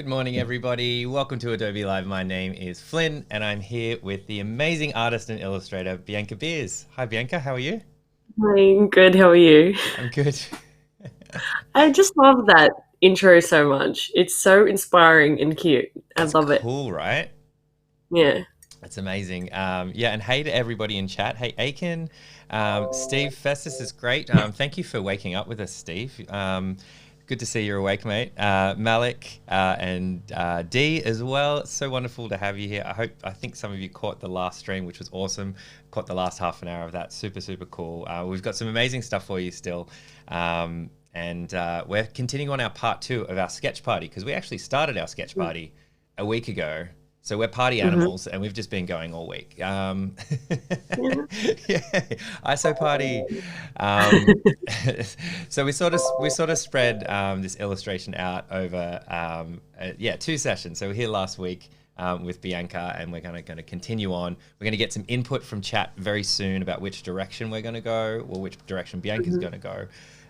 Good morning, everybody. Welcome to Adobe Live. My name is Flynn, and I'm here with the amazing artist and illustrator, Bianca Beers. Hi, Bianca. How are you? I'm good. How are you? I'm good. I just love that intro so much. It's so inspiring and cute. I It's love it. cool, right? Yeah. It's amazing. Yeah, and hey to everybody in chat. Hey, Aiken, Steve Festus is great. Thank you for waking up with us, Steve. Good to see you're awake, mate. Malik and Dee as well. It's so wonderful to have you here. I think some of you caught the last stream, which was awesome. Caught the last half an hour of that. Super, super cool. We've got some amazing stuff for you still. And we're continuing on our part 2 of our sketch party because we actually started our sketch party a week ago. So we're party hmm animals, and we've just been going all week. Yeah, Yeah. ISO party. Um, so we sort of spread this illustration out over 2 sessions. So we're here last week with Bianca, and we're going to continue on. We're going to get some input from chat very soon about which direction we're going to go, or which direction Bianca's Mhm. going to go.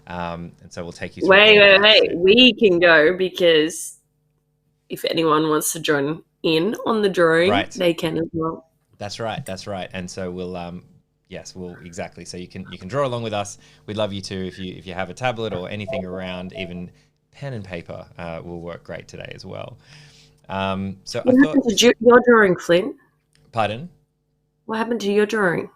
And so we'll take you through Wait, all of wait, that wait. soon. We can go because if anyone wants to join in on the drawing, Right. they can as well. That's right. That's right. And so we'll yes, we'll exactly. So you can draw along with us. We'd love you to if you have a tablet or anything around, even pen and paper will work great today as well. So I What thought, happened to your drawing, Flynn? pardon. What happened to your drawing?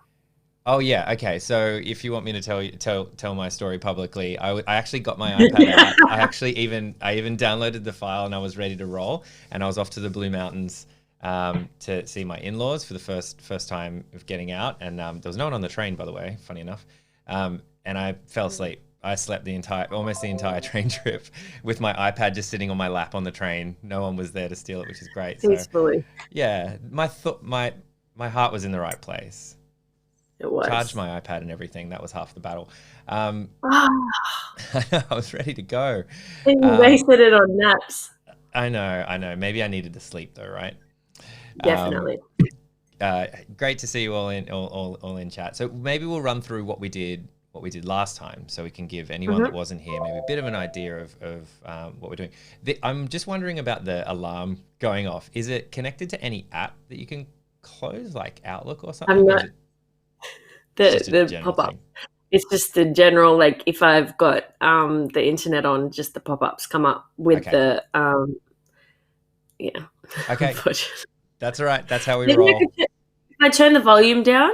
Oh yeah, okay. So if you want me to tell my story publicly, I actually got my iPad out. I even downloaded the file and I was ready to roll. And I was off to the Blue Mountains to see my in-laws for the first time of getting out. And there was no one on the train, by the way. Funny enough. And I fell asleep. I slept almost the entire train trip with my iPad just sitting on my lap on the train. No one was there to steal it, which is great. So Peacefully. yeah, my heart was in the right place. It Charged was. my iPad and everything. That was half the battle. Ah, I was ready to go. and you Um, wasted it on naps. I know. Maybe I needed to sleep though, right? Um, Definitely. uh, Great to see you all in chat. So maybe we'll run through what we did last time, so we can give anyone that hmm wasn't here maybe a bit of an idea of what we're doing. I'm just wondering about the alarm going off. Is it connected to any app that you can close, like Outlook or something, I'm or is not it's the just a the general pop up. thing? It's just the general, like if I've got the internet on, just the pop-ups come up with Okay, the yeah. okay, Unfortunately. that's all right. That's how we Maybe roll. if I turn the volume down,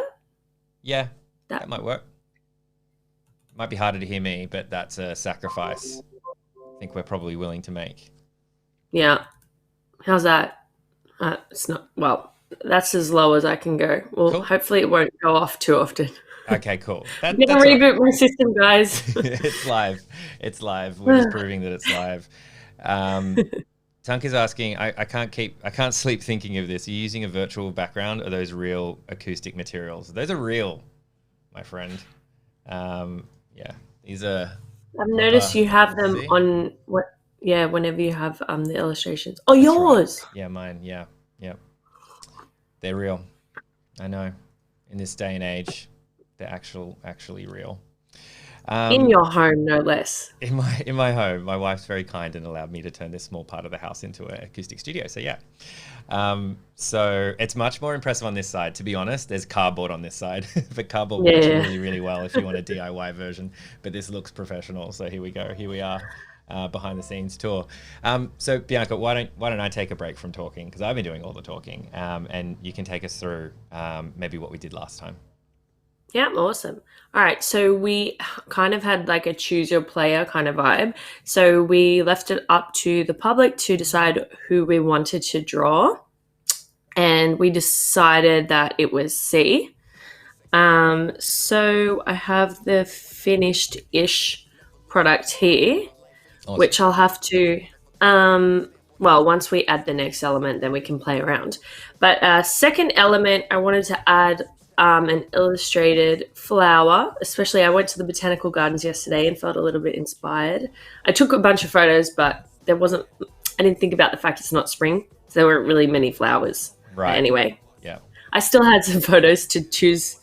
Yeah, that that might work. Might be harder to hear me, but that's a sacrifice I think we're probably willing to make. yeah. How's that? It's not well, that's as low as I can go. Well, Cool. hopefully it won't go off too often. Okay, cool. I'm That gonna that's all right. reboot my system, guys. It's live. It's live. We're just proving that it's live. Um, Tunk is asking, I can't sleep thinking of this. Are you using a virtual background or those real acoustic materials? Those are real, my friend. Yeah, these are I've noticed proper. you have them See? on what yeah, whenever you have the illustrations. Oh, That's right. yours. Yeah, mine. Yeah, yeah. They're real. I know. In this day and age, they're actually real. In Um, your home, no less. in my home, my wife's very kind and allowed me to turn this small part of the house into an acoustic studio. So yeah, so it's much more impressive on this side. To be honest, there's cardboard on this side, but cardboard works Yeah. really really well if you want a DIY version. But this looks professional. So here we go. Here we are. Behind the scenes tour. So Bianca, why don't I take a break from talking because I've been doing all the talking, and you can take us through maybe what we did last time. Yeah, awesome. All right, so we kind of had like a choose your player kind of vibe. So we left it up to the public to decide who we wanted to draw, and we decided that it was C. So I have the finished ish product here, Awesome. which I'll have to. Well, once we add the next element, then we can play around. But second element, I wanted to add an illustrated flower. Especially, I went to the botanical gardens yesterday and felt a little bit inspired. I took a bunch of photos, but there wasn't. I didn't think about the fact it's not spring, so there weren't really many flowers. But Right. anyway, Yeah. I still had some photos to choose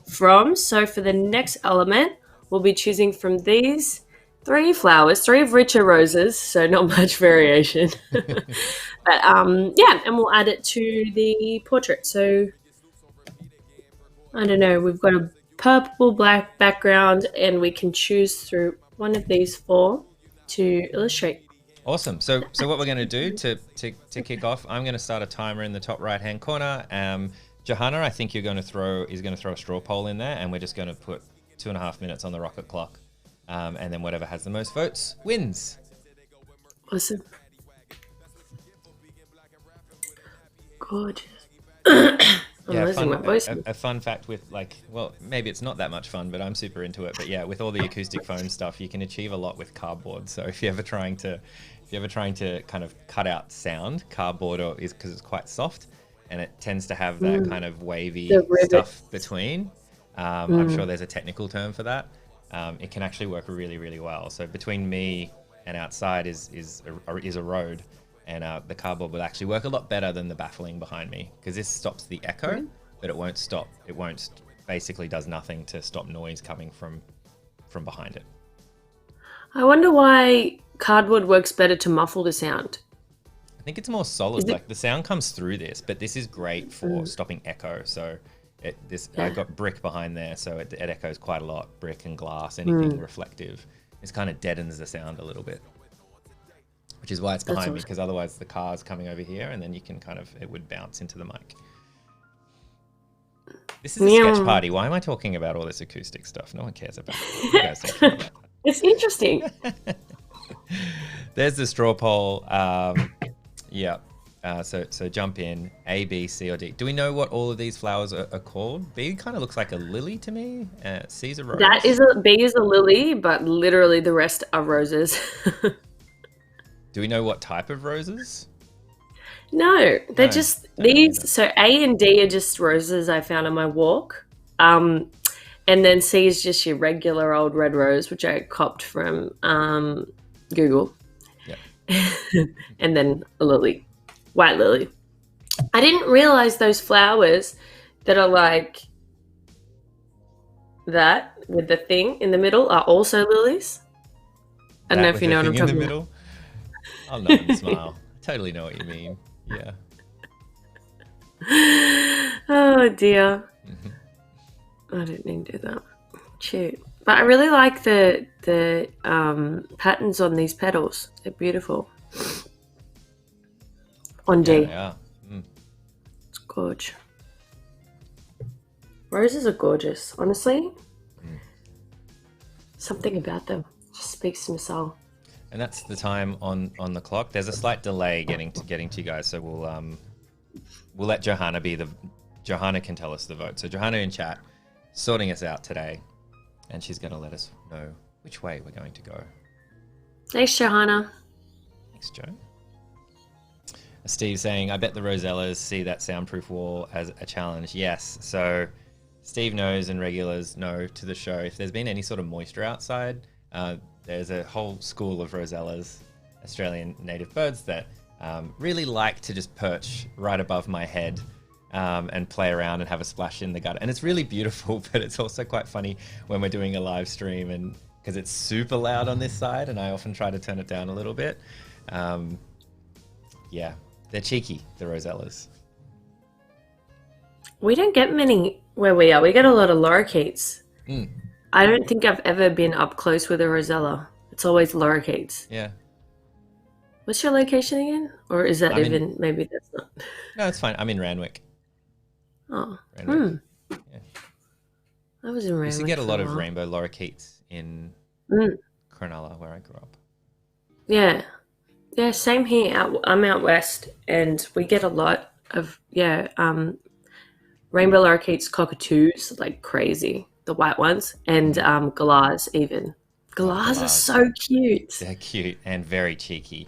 from. So for the next element, we'll be choosing from these three flowers, three of richer roses, so not much variation. But yeah, and we'll add it to the portrait. So I don't know, we've got a purple black background, and we can choose through one of these four to illustrate. Awesome. So what we're going to do to kick off, I'm going to start a timer in the top right hand corner. Johanna, I think is going to throw a straw poll in there, and we're just going to put 2.5 minutes on the rocket clock, and then whatever has the most votes wins. Awesome. Gorgeous. I'm losing my voice. A fun fact with maybe it's not that much fun, but I'm super into it. But yeah, with all the acoustic foam stuff, you can achieve a lot with cardboard. So if you're ever trying to kind of cut out sound, cardboard is because it's quite soft and it tends to have that kind of wavy stuff between. I'm sure there's a technical term for that. It can actually work really, really well. So between me and outside is a road. And the cardboard will actually work a lot better than the baffling behind me, because this stops the echo, but it won't basically does nothing to stop noise coming from behind it. I wonder why cardboard works better to muffle the sound. I think it's more solid. Like the sound comes through this, but this is great for stopping echo. So I've got brick behind there, so it echoes quite a lot. Brick and glass, anything reflective. It kind of deadens the sound a little bit. Which is why it's behind me, because otherwise the car's coming over here and then you can it would bounce into the mic. This is a sketch party. Why am I talking about all this acoustic stuff? No one cares about it. You guys don't care about that. It's interesting. There's the straw poll. Yeah. So jump in. A, B, C, or D. Do we know what all of these flowers are called? B kind of looks like a lily to me. C is a rose. B is a lily, but literally the rest are roses. Do we know what type of roses? No, they're just these. So A and D are just roses I found on my walk. And then C is just your regular old red rose, which I copped from Google. Yeah. And then a lily, white lily. I didn't realize those flowers that are like that with the thing in the middle are also lilies. I don't know if you know what I'm talking about. I'll nod and smile. Totally know what you mean. Yeah. Oh dear. I didn't need to do that. Shoot. But I really like the patterns on these petals. They're beautiful. On D. Yeah. It's gorgeous. Roses are gorgeous, honestly. Something about them just speaks to my soul. And that's the time on the clock. There's a slight delay getting to you guys, so we'll let Johanna Johanna can tell us the vote. So Johanna in chat, sorting us out today, and she's going to let us know which way we're going to go. Thanks, Johanna. Thanks, Joe. Steve saying, I bet the Rosellas see that soundproof wall as a challenge. Yes. So Steve knows and regulars know to the show, if there's been any sort of moisture outside, there's a whole school of Rosellas, Australian native birds, that really like to just perch right above my head and play around and have a splash in the gutter. And it's really beautiful, but it's also quite funny when we're doing a live stream, and because it's super loud on this side, and I often try to turn it down a little bit. Yeah, they're cheeky, the Rosellas. We don't get many where we are. We get a lot of lorikeets. I don't think I've ever been up close with a Rosella. It's always lorikeets. Yeah. What's your location again? Or is that maybe that's not? No, it's fine. I'm in Randwick. Oh. Randwick. Yeah. I was in Randwick. We used to get a lot of rainbow lorikeets in Cronulla, where I grew up. Yeah. Yeah, same here. I'm out west, and we get a lot of, rainbow lorikeets, cockatoos, like crazy. The white ones, and galahs even. Galahs are so cute. They're cute and very cheeky.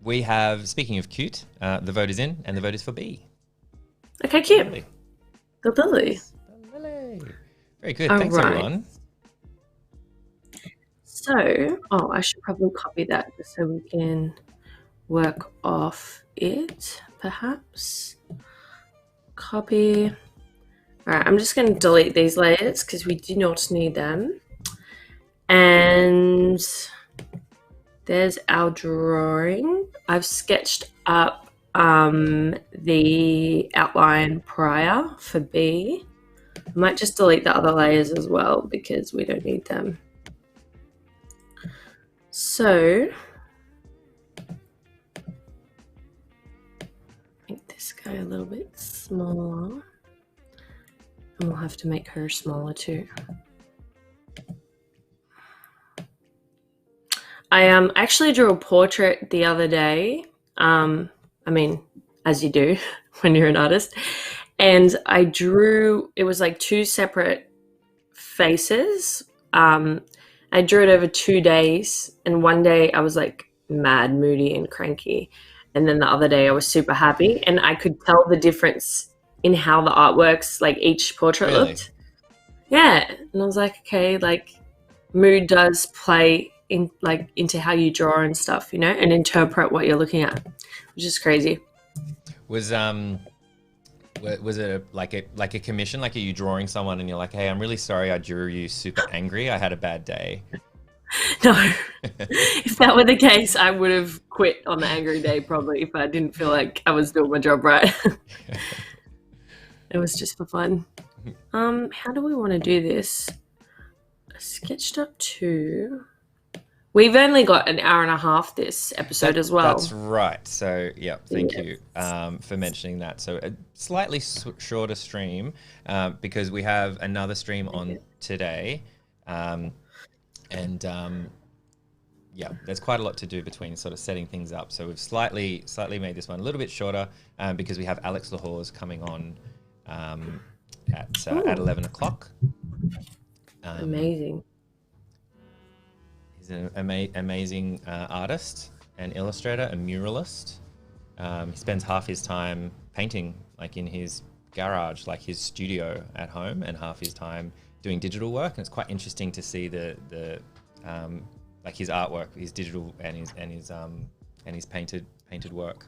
We have, speaking of cute, the vote is in, and the vote is for B. Okay, cute. Lily. The lily. Lily. Very good. Thanks, everyone. So, I should probably copy that so we can work off it, perhaps. Copy. All right, I'm just going to delete these layers because we do not need them. And there's our drawing. I've sketched up the outline prior for B. I might just delete the other layers as well because we don't need them. So make this guy a little bit smaller, and we'll have to make her smaller too. I actually drew a portrait the other day. I mean, as you do when you're an artist. And I drew, it was like two separate faces. I drew it over 2 days. And one day I was like mad, moody, and cranky. And then the other day I was super happy. And I could tell the difference in how the artworks, like each portrait looked. Yeah. And I was like, okay, like mood does play in like into how you draw and stuff, you know, and interpret what you're looking at, which is crazy. Was it like a commission? Like, are you drawing someone and you're like, hey, I'm really sorry I drew you super angry. I had a bad day. No. If that were the case, I would have quit on the angry day probably if I didn't feel like I was doing my job right. It was just for fun. How do we want to do this? I sketched up 2. We've only got an hour and a half this episode as well. That's right. So, yeah, thank you for mentioning that. So a slightly shorter stream because we have another stream on today. Yeah, there's quite a lot to do between sort of setting things up. So we've slightly made this one a little bit shorter because we have Alex Lahores coming on at 11 o'clock. Amazing. He's an amazing artist and illustrator, a muralist. He spends half his time painting, like in his garage, like his studio at home, and half his time doing digital work. And it's quite interesting to see the like his artwork, his digital and his painted work,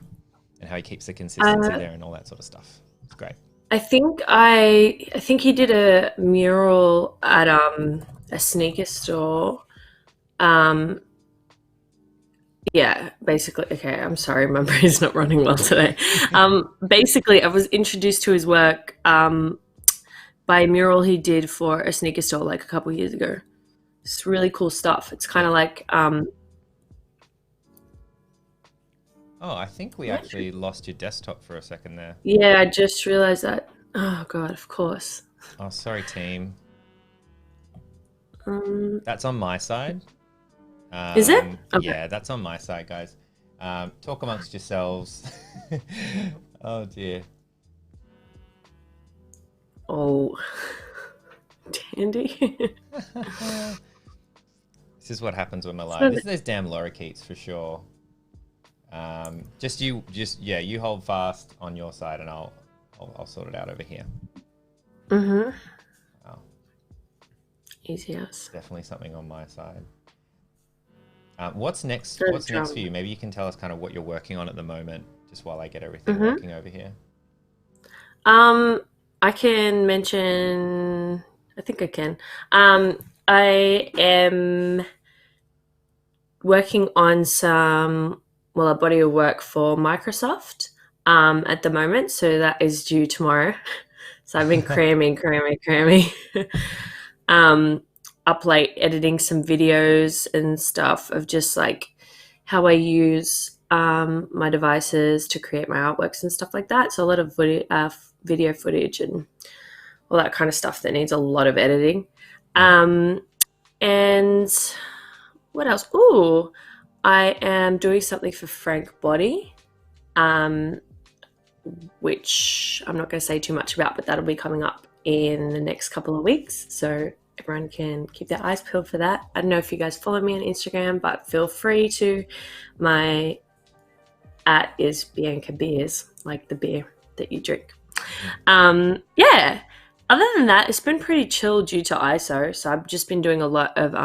and how he keeps the consistency there and all that sort of stuff. It's great. I think he did a mural at a sneaker store. Yeah, basically, okay, I'm sorry, my brain's not running well today. Basically, I was introduced to his work by a mural he did for a sneaker store like a couple years ago. It's really cool stuff. It's kind of like... Oh, I think we actually lost your desktop for a second there. Yeah, I just realized that. Oh, God, of course. Oh, sorry, team. That's on my side. Is it? Okay. Yeah, that's on my side, guys. Talk amongst yourselves. Oh, dear. Oh, Tandy. This is what happens when we're live. This is those damn lorikeets for sure. You hold fast on your side, and I'll sort it out over here. Mm-hmm. Oh. Easy as. Definitely something on my side. What's next? What's next for you? Maybe you can tell us kind of what you're working on at the moment, just while I get everything working over here. I can mention. I think I can. I am working on a body of work for Microsoft at the moment, so that is due tomorrow. So I've been cramming. Up late editing some videos and stuff of just like how I use my devices to create my artworks and stuff like that. So a lot of video footage and all that kind of stuff that needs a lot of editing. And what else? Ooh, I am doing something for Frank Body, which I'm not going to say too much about, but that'll be coming up in the next couple of weeks. So everyone can keep their eyes peeled for that. I don't know if you guys follow me on Instagram, but feel free to. My @ is Bianca Beers, like the beer that you drink. Yeah. Other than that, it's been pretty chill due to ISO. So I've just been doing a lot of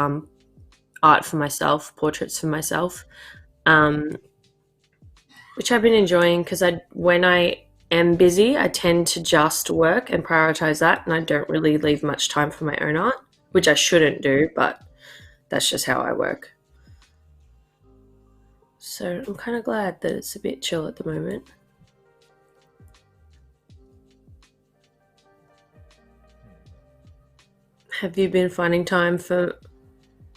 art for myself, portraits for myself, which I've been enjoying because when I am busy, I tend to just work and prioritize that, and I don't really leave much time for my own art, which I shouldn't do, but that's just how I work. So I'm kind of glad that it's a bit chill at the moment. Have you been finding time for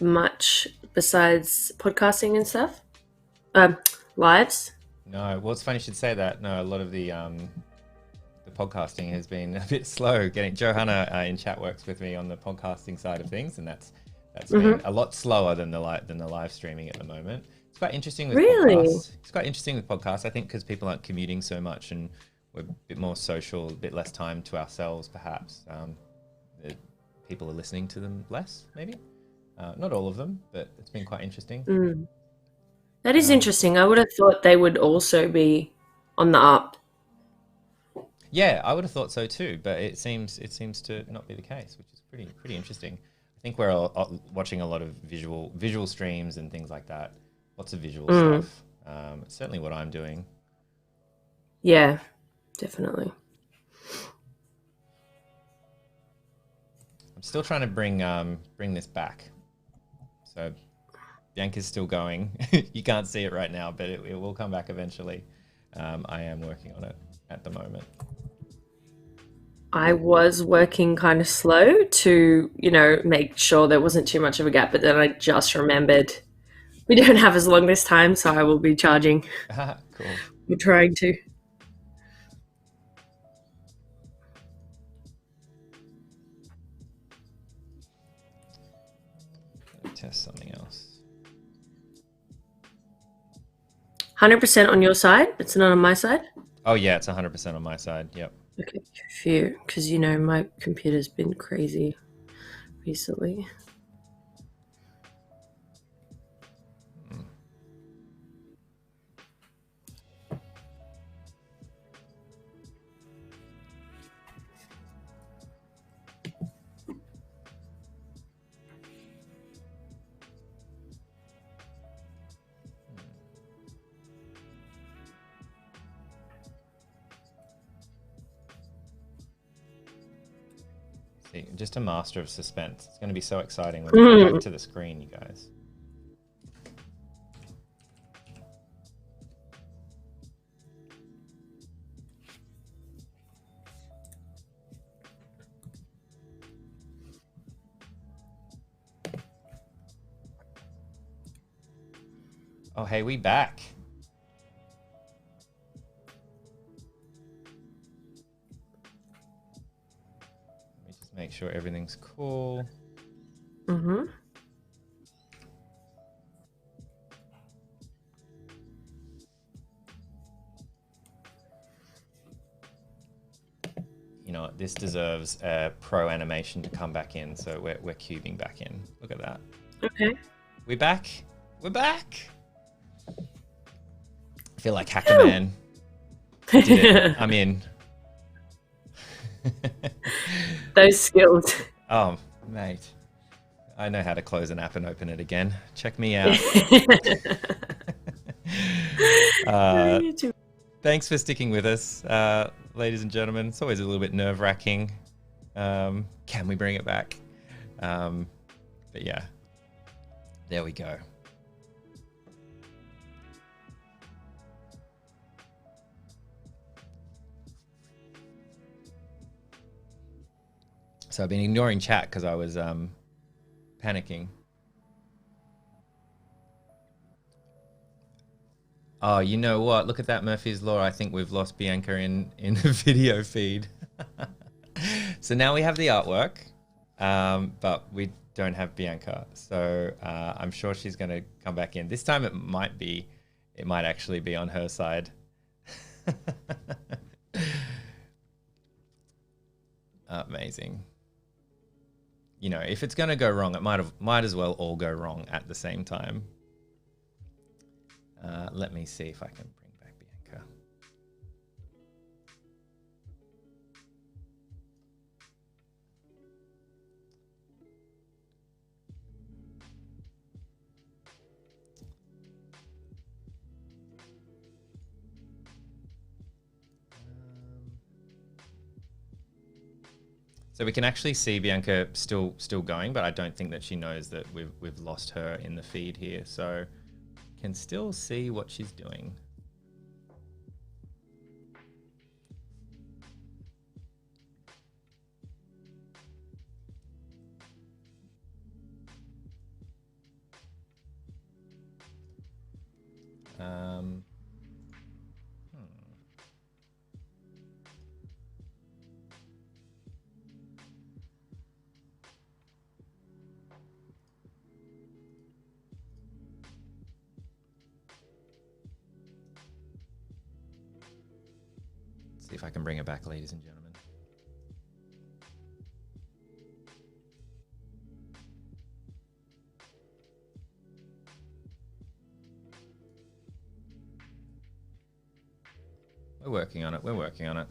much besides podcasting and stuff? Lives? No, well, it's funny you should say that. No, a lot of the podcasting has been a bit slow. Getting Johanna in chat works with me on the podcasting side of things, and that's been a lot slower than the live streaming at the moment. It's quite interesting with podcasts. It's quite interesting with podcasts, I think, because people aren't commuting so much, and we're a bit more social, a bit less time to ourselves, perhaps. People are listening to them less, maybe. Not all of them, but it's been quite interesting. That is interesting. I would have thought they would also be on the up. Yeah, I would have thought so too, but it seems to not be the case, which is pretty interesting. I think we're all watching a lot of visual streams and things like that. Lots of visual stuff. Certainly what I'm doing. Yeah, definitely. I'm still trying to bring this back. So Bianca's still going. You can't see it right now, but it will come back eventually. I am working on it at the moment. I was working kind of slow to, make sure there wasn't too much of a gap, but then I just remembered we don't have as long this time, so I will be charging. Cool. We're trying to. Test something else. 100% on your side? It's not on my side? Oh yeah, it's 100% on my side. Yep. Okay, phew, because my computer's been crazy recently. See, just a master of suspense. It's going to be so exciting when we come back to the screen, you guys. Oh, hey, we back. Let me just make sure everything's cool. You know what? This deserves a pro animation to come back in, so we're cubing back in. Look at that. Okay. We're back. We're back. I feel like Hacker Man. Did it. I'm in. Those skills. Oh, mate. I know how to close an app and open it again. Check me out. Thanks for sticking with us, ladies and gentlemen. It's always a little bit nerve-wracking. Can we bring it back? But yeah, there we go. So I've been ignoring chat because I was panicking. Oh, you know what? Look at that, Murphy's Law. I think we've lost Bianca in the video feed. So now we have the artwork, but we don't have Bianca. So I'm sure she's going to come back in. This time it might actually be on her side. Amazing. You know, if it's going to go wrong, it might as well all go wrong at the same time. Let me see if I can bring back Bianca. So we can actually see Bianca still going, but I don't think that she knows that we've lost her in the feed here. So can still see what she's doing. See if I can bring her back, ladies and gentlemen. We're working on it. We're working on it.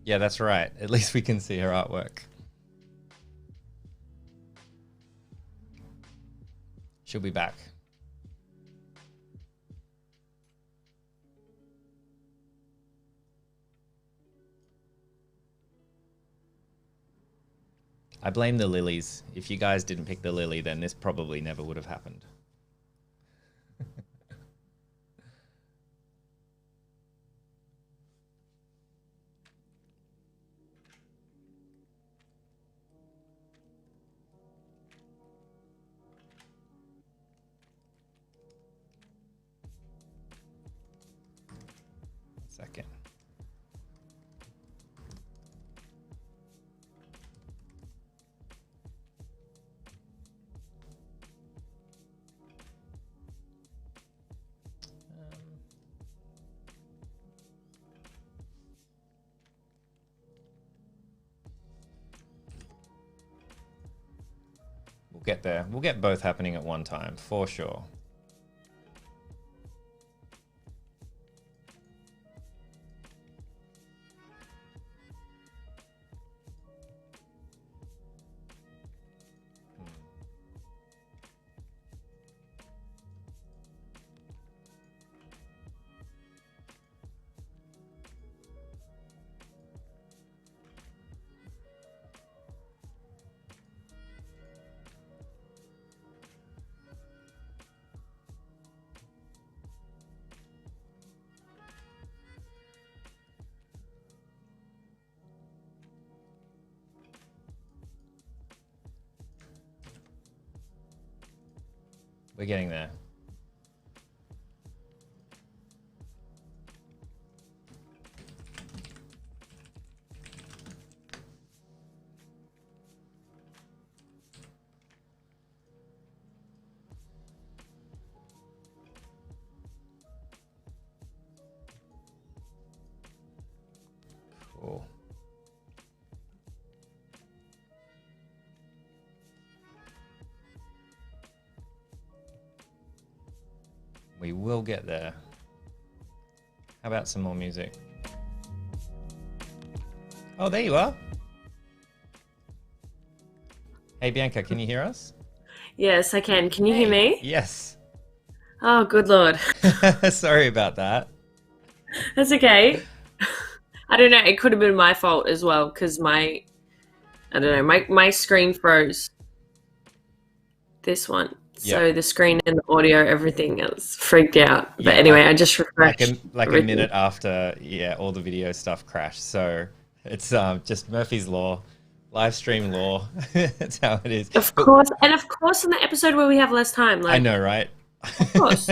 Yeah, that's right. At least we can see her artwork. She'll be back. I blame the lilies. If you guys didn't pick the lily, then this probably never would have happened. Second. We'll get there. We'll get both happening at one time, for sure. We're getting there. Cool. We will get there. How about some more music? Oh, there you are. Hey, Bianca, can you hear us? Yes, I can. Can you hear me? Yes. Oh, good Lord. Sorry about that. That's okay. I don't know. It could have been my fault as well because I don't know, my screen froze. This one. So Yep. the screen and the audio, everything else freaked out. But Yeah, anyway, I just refreshed. like a minute after, yeah, all the video stuff crashed. So it's just Murphy's Law, live stream law. That's how it is. Of course. And of course, in the episode where we have less time. I know, right? Of course.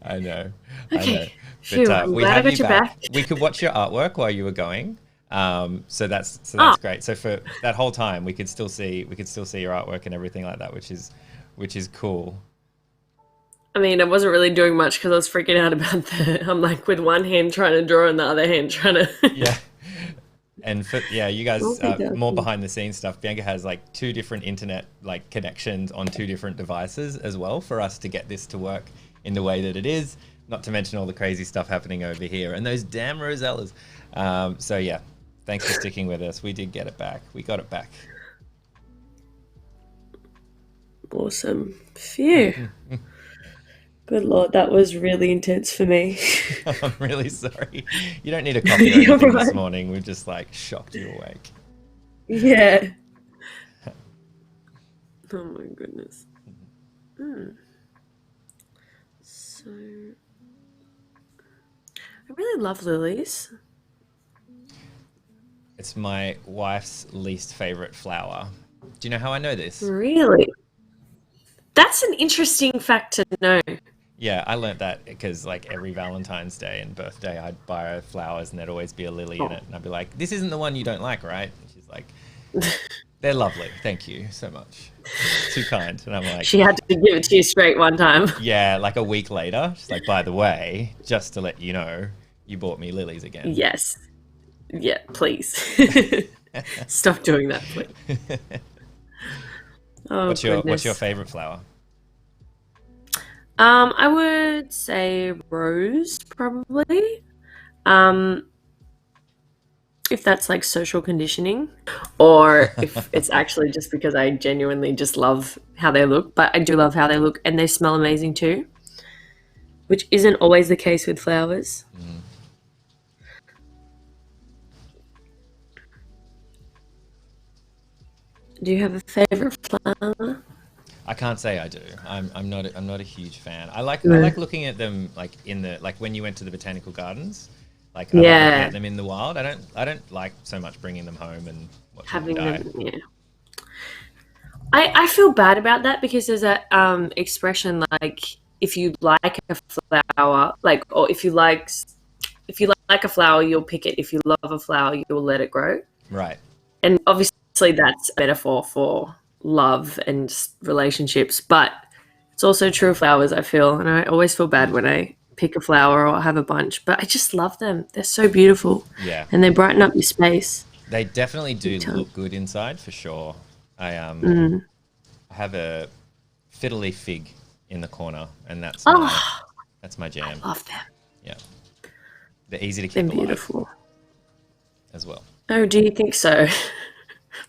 I know. Okay. But Phew, I'm we glad I have got you you back. back. We could watch your artwork while you were going. So that's great. So for that whole time, we could still see your artwork and everything like that, which is cool. I mean, I wasn't really doing much because I was freaking out about I'm like with one hand trying to draw and the other hand trying to. Yeah. And you guys, Okay. more behind the scenes stuff. Bianca has like 2 different internet like connections on 2 different devices as well for us to get this to work in the way that it is. Not to mention all the crazy stuff happening over here and those damn Rosellas. So yeah, thanks for sticking with us. We did get it back. We got it back. Awesome. Phew. Good Lord, that was really intense for me. I'm really sorry. You don't need a coffee or You're anything this right. morning. We've just like shocked you awake. Yeah. Oh my goodness. So, I really love lilies. It's my wife's least favorite flower. Do you know how I know this? Really? That's an interesting fact to know. Yeah, I learnt that because like every Valentine's Day and birthday, I'd buy her flowers and there'd always be a lily in Oh. it. And I'd be like, this isn't the one you don't like, right? And she's like, they're lovely. Thank you so much. Too kind. And I'm like, She had to give it to you straight one time. yeah, like a week later, she's like, by the way, just to let you know, you bought me lilies again. Yes. Yeah, please. Stop doing that, please. Oh, What's your goodness. favorite flower? I would say rose, probably. Um, if that's like social conditioning, or if it's actually just because I genuinely just love how they look. But I do love how they look, and they smell amazing too, which isn't always the case with flowers. Mm. Do you have a favorite flower? I can't say I do. I'm not a huge fan. I No. like looking at them like in the like when you went to the botanical gardens. Like I like looking Yeah, at them in the wild. I don't like so much bringing them home and watching them having die. them. Yeah, I feel bad about that because there's that expression like if you like a flower, like or if you like a flower, you'll pick it. If you love a flower, you'll let it grow. Right. And obviously, that's a metaphor for love and relationships, but it's also true of flowers. I feel, and I always feel bad when I pick a flower or have a bunch, but I just love them. They're so beautiful, Yeah. and they brighten up your space. They definitely Big do time. look good inside for sure. Mm. I have a fiddly fig in the corner, and Oh, that's my I jam. love them. Yeah. They're easy to They're keep alive beautiful. as well. Oh, do you think so?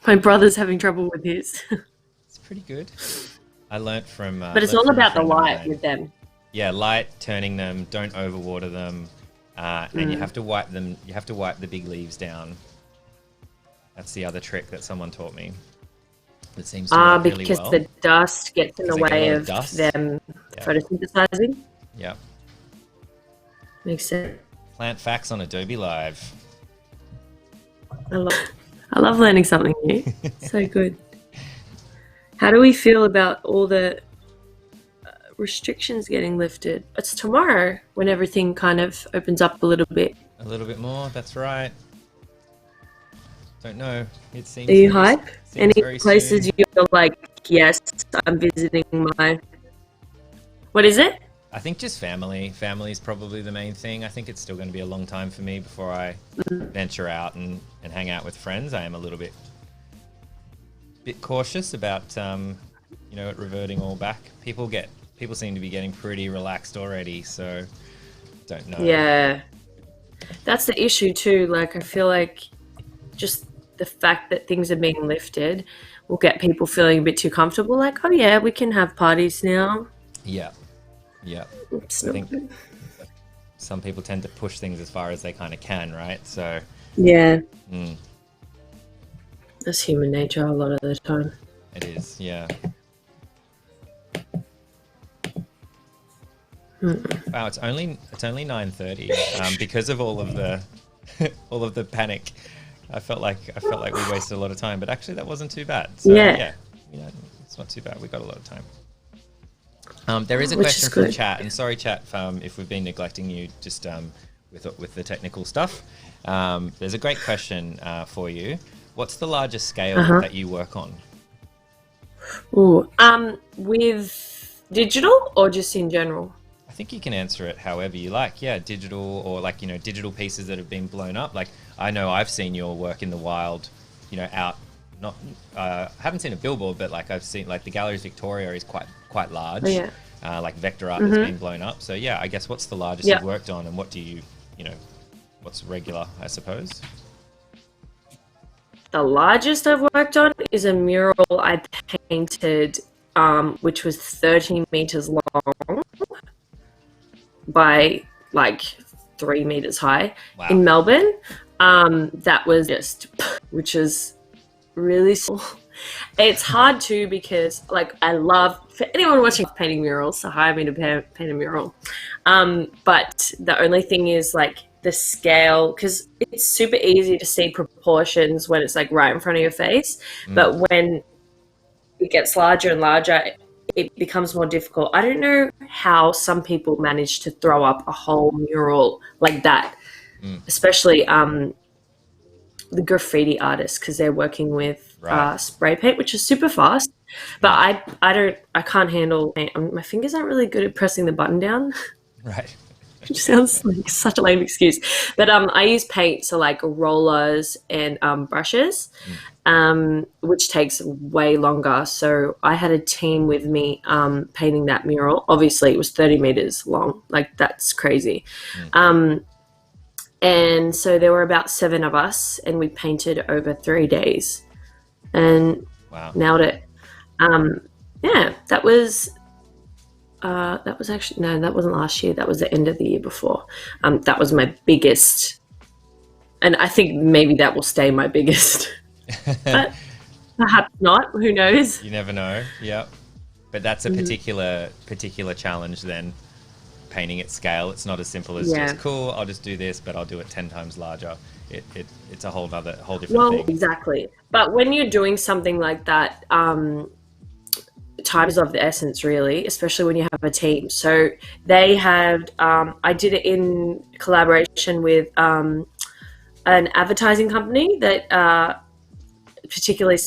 My brother's having trouble with his. It's pretty good. I But it's learnt all from a about the friend of light mine. with them. Yeah, light, turning them, don't overwater them, and you Mm. have to wipe them. You have to wipe the big leaves down. That's the other trick that someone taught me. That seems to work really Because well the dust gets in because the they get a way lot of of dust. them Yeah, photosynthesizing. yeah. Makes sense. Plant facts on Adobe Live. I love, I love learning something new. So good. How do we feel about all the restrictions getting lifted? It's tomorrow when everything kind of opens up a little bit. A little bit more. That's right. Don't know. It Are you hype? seems Any very places soon. you're like, yes, I'm visiting my. What is it? I think just family. Family is probably the main thing. I think it's still going to be a long time for me before I venture out and hang out with friends. I am a little bit cautious about it reverting all back. People seem to be getting pretty relaxed already, so don't know. Yeah, that's the issue too. Like, I feel like just the fact that things are being lifted will get people feeling a bit too comfortable. Like, oh yeah, we can have parties now. Yeah, yeah. It's I not think good. some people tend to push things as far as they kind of can, right? So Yeah, mm, that's human nature a lot of the time. it is. Yeah. Wow, it's only 9:30. Because of all of the all of the panic, I felt like we wasted a lot of time, but actually that wasn't too bad. So Yeah, yeah, it's not too bad. We got a lot of time. There is a which is question from good. chat, and sorry, chat, if we've been neglecting you just with the technical stuff. There's a great question for you. What's the largest scale Uh-huh. that you work on? Ooh, with digital or just in general? I think you can answer it however you like. Yeah, digital or like, digital pieces that have been blown up. Like I know I've seen your work in the wild, out. Not, haven't seen a billboard, but like I've seen like the Galleries Victoria is quite Oh large. yeah. Like vector art that's Mm-hmm. been blown up. So yeah, I guess what's the largest Yeah. you've worked on, and what do you know, what's regular, I suppose. The largest I've worked on is a mural I painted, which was 30 meters long. by like 3 meters high Wow. in Melbourne. That was just, which is really small. It's hard too because like I love, for anyone watching painting murals, so hire me to paint a mural. But the only thing is like the scale, because it's super easy to see proportions when it's like right in front of your face, but when it gets larger and larger, it becomes more difficult. I don't know how some people manage to throw up a whole mural like that, especially the graffiti artists, because they're working with spray paint, which is super fast. But I can't handle paint. My fingers aren't really good at pressing the button down. Right. Which sounds like such a lame excuse. But I use paint, so like rollers and brushes, which takes way longer. So I had a team with me painting that mural. Obviously, it was 30 meters long. Like, that's crazy. And so there were about 7 of us, and we painted over 3 days and nailed it. Yeah, that was actually, no, that wasn't last year. That was the end of the year before. That was my biggest, and I think maybe that will stay my biggest. But perhaps not. Who knows? You never know. Yep. But that's a particular challenge then. Painting at scale, it's not as simple as just cool, I'll just do this, but I'll do it 10 times larger. It's a whole different thing. Exactly. But when you're doing something like that, time is of the essence, really, especially when you have a team. So they had, I did it in collaboration with an advertising company that particularly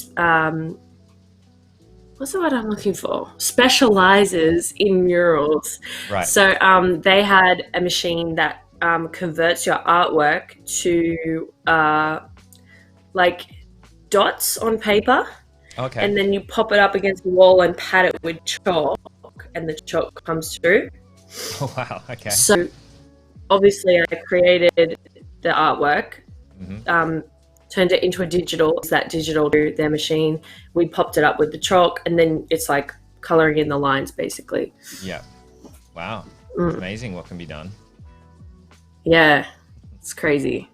what's the word I'm looking for? Specializes in murals. Right. So they had a machine that converts your artwork to like dots on paper. Okay. And then you pop it up against the wall and pat it with chalk, and the chalk comes through. Oh, wow. Okay. So obviously I created the artwork, turned it into a digital, that digital to their machine. We popped it up with the chalk, and then it's like coloring in the lines, basically. Yeah. Wow. It's amazing what can be done. Yeah, it's crazy.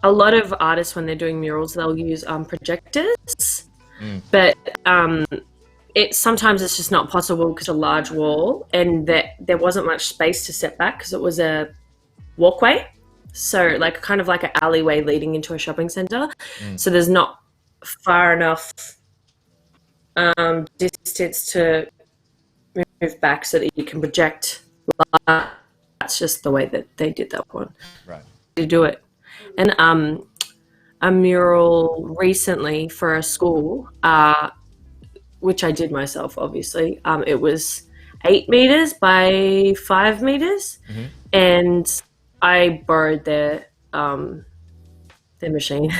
A lot of artists, when they're doing murals, they'll use projectors, but sometimes it's just not possible because it's a large wall, and there wasn't much space to set back because it was a walkway. So like kind of like an alleyway leading into a shopping center. So there's not far enough distance to move back so that you can project. That's just the way that they did that one. Right. To do it. And a mural recently for a school, which I did myself, obviously. It was 8 meters by 5 meters, and I borrowed their machine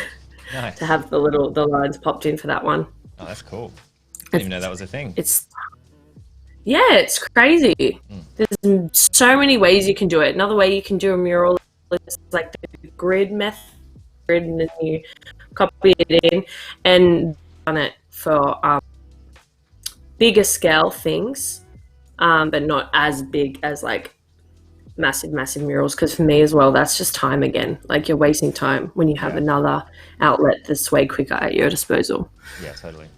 to have the lines popped in for that one. Oh, that's cool. I didn't even know that was a thing. It's crazy. There's so many ways you can do it. Another way you can do a mural is like the grid method, and then you copy it in and done it for bigger scale things, but not as big as like massive murals, because for me as well, that's just time again. Like, you're wasting time when you have another outlet that's way quicker at your disposal. Yeah, totally.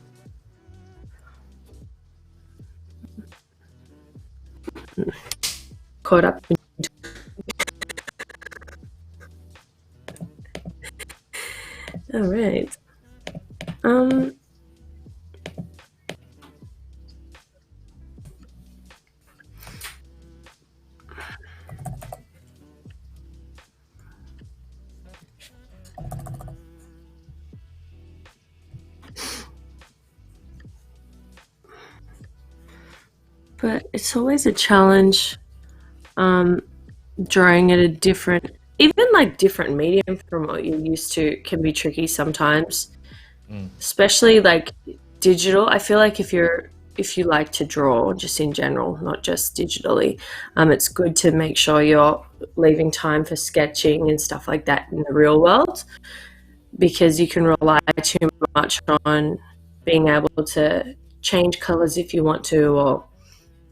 Caught up. All right. But it's always a challenge drawing at a different, even like different medium from what you're used to can be tricky sometimes, especially like digital. I feel like if you like to draw just in general, not just digitally, it's good to make sure you're leaving time for sketching and stuff like that in the real world, because you can rely too much on being able to change colors if you want to, or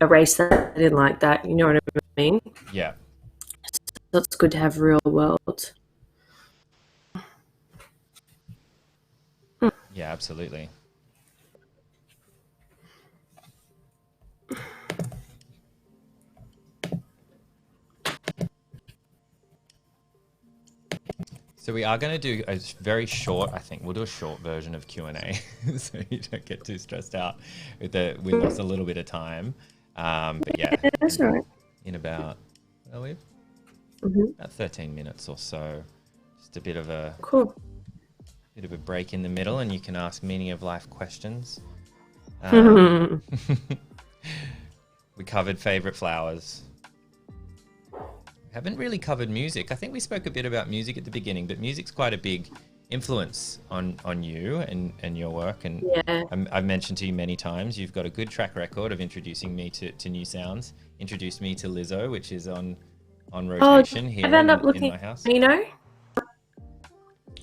erase that. I didn't like that. You know what I mean? Yeah. So it's good to have real world. Yeah, absolutely. So we are going to do a very short, I think we'll do a short version of Q&A so you don't get too stressed out we lost a little bit of time. But yeah, That's all right. in about, about 13 minutes or so, just a bit of a break in the middle, and you can ask meaning of life questions. We covered favorite flowers. Haven't really covered music. I think we spoke a bit about music at the beginning, but music's quite a big influence on you and your work. And yeah. I've mentioned to you many times, you've got a good track record of introducing me to new sounds. Introduced me to Lizzo, which is on rotation here in my house. You know?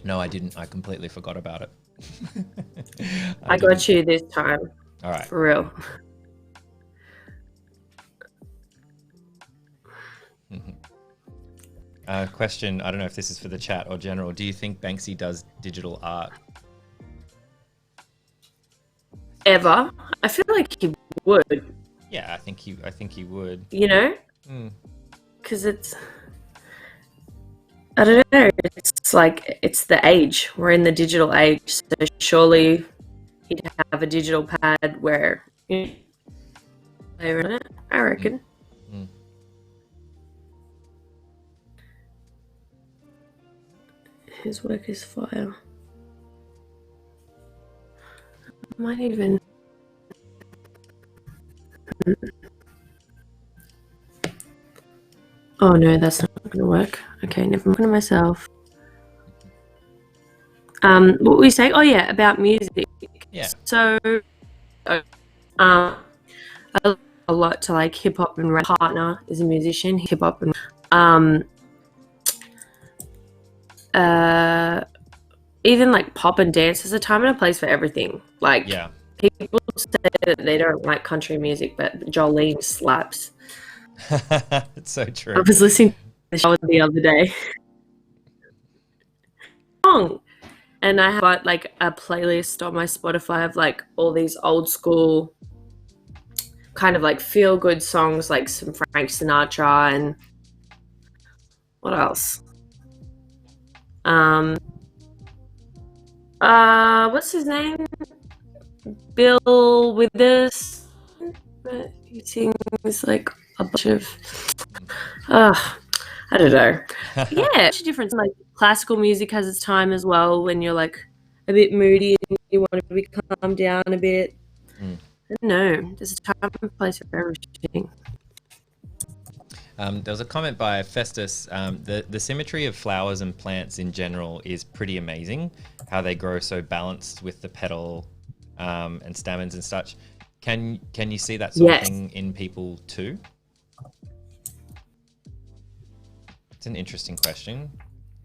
No, I didn't. I completely forgot about it. I got you this time. All right. For real. Question, I don't know if this is for the chat or general. Do you think Banksy does digital art? Ever? I feel like he would. Yeah, I think he would. You know? Because it's... I don't know. It's like, it's the age. We're in the digital age. So surely he'd have a digital pad where you play around it, I reckon. His work is fire. I might even... Oh no, that's not going to work. Okay, never mind myself. What were we saying? Oh yeah, about music. Yeah. So, I love a lot to like hip hop and rap. My partner is a musician, hip hop and even like pop and dance. There's a time and a place for everything. Like people say that they don't like country music, but Jolene slaps. It's so true. I was listening to the show the other day. And I have like a playlist on my Spotify of like all these old school kind of like feel good songs, like some Frank Sinatra and what else? What's his name? Bill Withers. He sings like a bunch of I don't know. Yeah, it's different. Like classical music has its time as well when you're like a bit moody and you want to be calmed down a bit. I don't know. There's a time and place for everything. There was a comment by Festus. The symmetry of flowers and plants in general is pretty amazing. How they grow so balanced with the petal and stamens and such. Can you see that sort of thing in people too? It's an interesting question.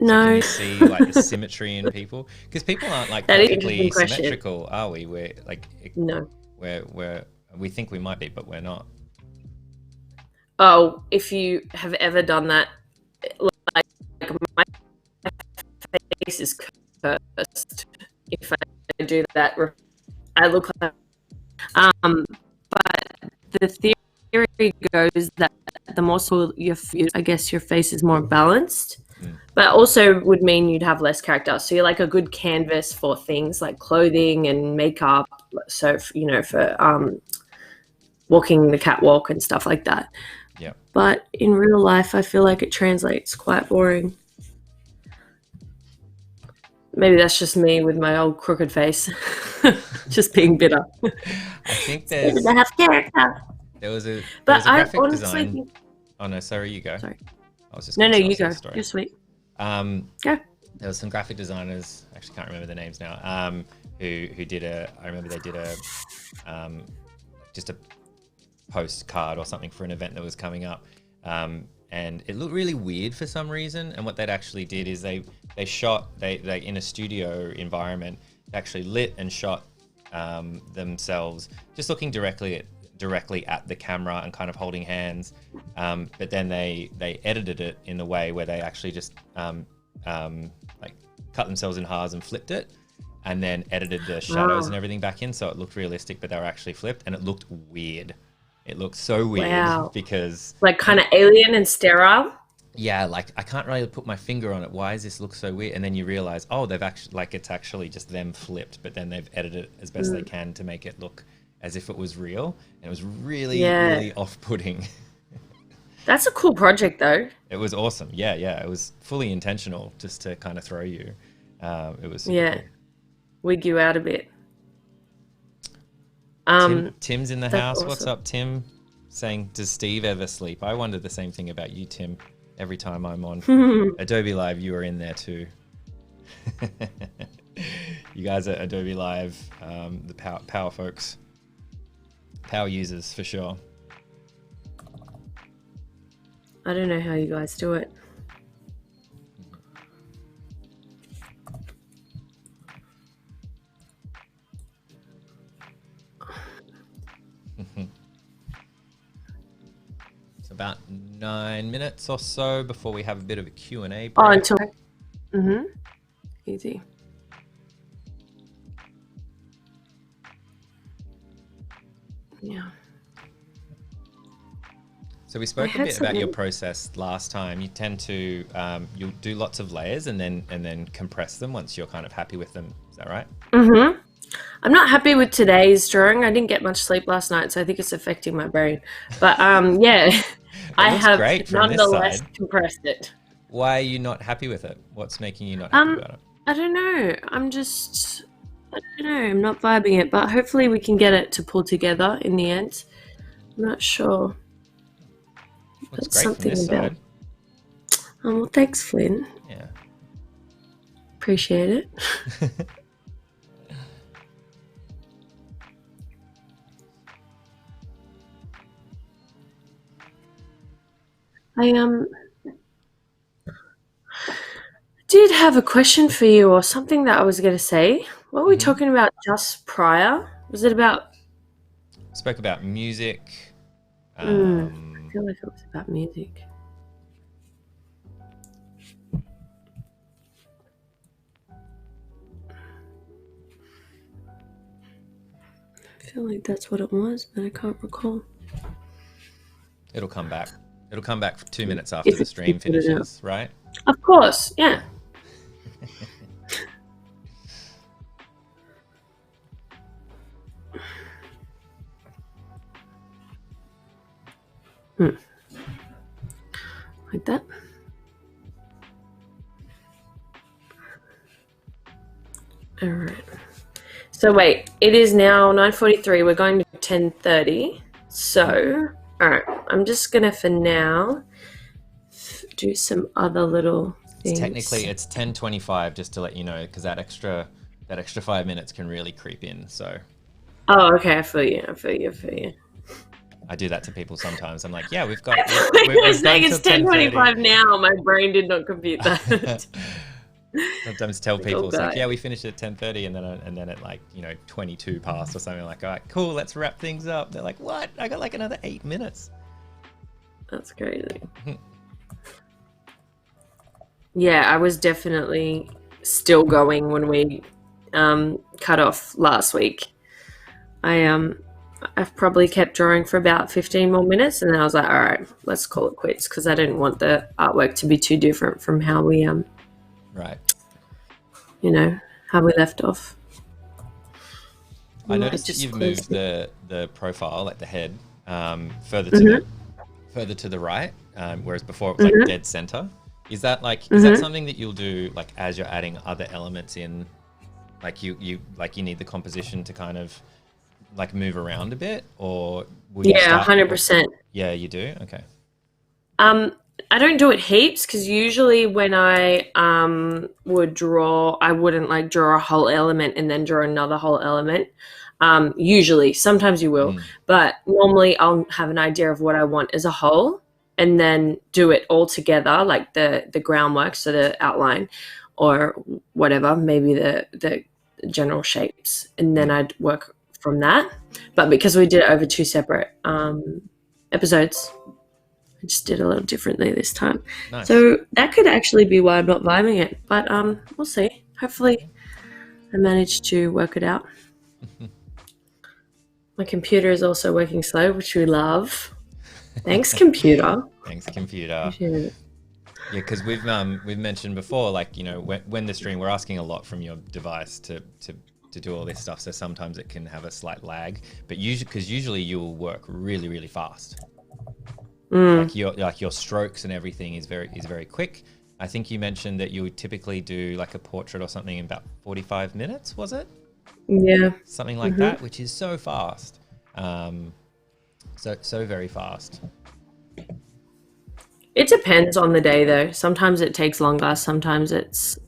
No. So can you see like the symmetry in people? Because people aren't like perfectly symmetrical, are we? We're like no. We think we might be, but we're not. Oh, if you have ever done that, like my face is cursed. If I do that, I look like. But the theory goes that the more so I guess your face is more balanced, but also would mean you'd have less character. So you're like a good canvas for things like clothing and makeup. So for walking the catwalk and stuff like that. Yeah. But in real life, I feel like it translates quite boring. Maybe that's just me with my old crooked face, just being bitter. I think there's. I have character. There was a graphic design. Oh no, sorry, you go. Sorry. I was just no, you go. You're sweet. Go. There was some graphic designers. Actually, can't remember the names now. Who did I remember they did just a postcard or something for an event that was coming up, and it looked really weird for some reason. And what they'd actually did is they in a studio environment, they actually lit and shot themselves just looking directly directly at the camera and kind of holding hands. But then they edited it in the way where they actually just like cut themselves in halves and flipped it, and then edited the shadows and everything back in, so it looked realistic, but they were actually flipped, and it looked weird. It looked so weird because like kind of alien and sterile. Yeah, like I can't really put my finger on it. Why does this look so weird? And then you realize, oh, they've actually, like, it's actually just them flipped, but then they've edited it as best they can to make it look as if it was real. And it was really, really off-putting. That's a cool project, though. It was awesome. Yeah. It was fully intentional, just to kind of throw you. It was cool. Wig you out a bit. Tim's in the house. Awesome. What's up, Tim? Saying, does Steve ever sleep? I wonder the same thing about you, Tim. Every time I'm on Adobe Live, you are in there too. You guys are Adobe Live, the power folks, power users for sure. I don't know how you guys do it. About 9 minutes or so before we have a bit of a Q&A break. Oh, until easy. Yeah. So we spoke a bit about your process last time. You tend to you'll do lots of layers and then compress them once you're kind of happy with them. Is that right? I'm not happy with today's drawing. I didn't get much sleep last night, so I think it's affecting my brain. But yeah, I have nonetheless compressed it. Why are you not happy with it? What's making you not happy about it? I don't know. I don't know. I'm not vibing it, but hopefully we can get it to pull together in the end. I'm not sure. Looks great something from this side. Oh, well, thanks, Flynn. Yeah. Appreciate it. I did have a question for you, or something that I was going to say. What were we talking about just prior? Was it about... Spoke about music. I feel like it was about music. I feel like that's what it was, but I can't recall. It'll come back. It'll come back 2 minutes after the stream finishes, right? Of course, yeah. Like that. All right. So wait, it is now 9:43. We're going to 10:30. So, all right. I'm just gonna, for now, do some other little things. Technically, it's 10:25, just to let you know, because that extra 5 minutes can really creep in. So. Oh, okay. I feel you. I do that to people sometimes. I'm like, yeah, we've got. We're saying it's 10:25 now. My brain did not compute that. Sometimes tell people it's like, yeah, we finished at 10:30, and then at 22 past or something, like, all right, cool, let's wrap things up. They're like, what? I got like another 8 minutes. That's crazy. Yeah, I was definitely still going when we cut off last week. I've probably kept drawing for about 15 more minutes, and then I was like, all right, let's call it quits, because I didn't want the artwork to be too different from how we right. How we left off. I noticed that you've moved the profile, like the head, further to the right, whereas before it was like dead center. Is that that something that you'll do like as you're adding other elements in? Like you need the composition to kind of like move around a bit, or will you 100%. Yeah, you do. Okay. I don't do it heaps, because usually when I would draw, I wouldn't like draw a whole element and then draw another whole element. Usually, sometimes you will, but normally I'll have an idea of what I want as a whole, and then do it all together, like the groundwork, so the outline or whatever, maybe the general shapes, and then I'd work from that. But because we did it over 2 separate episodes, I just did a little differently this time. Nice. So that could actually be why I'm not vibing it. But we'll see. Hopefully I managed to work it out. My computer is also working slow, which we love. Thanks, computer. Thanks, computer. Yeah, because we've mentioned before, like, you know, when the stream, we're asking a lot from your device to do all this stuff. So sometimes it can have a slight lag, but usually you will work really, really fast. Like your strokes and everything is very quick. I think you mentioned that you would typically do like a portrait or something in about 45 minutes, was it? Yeah. Something like that, which is so fast. So very fast. It depends on the day, though. Sometimes it takes longer. Sometimes it's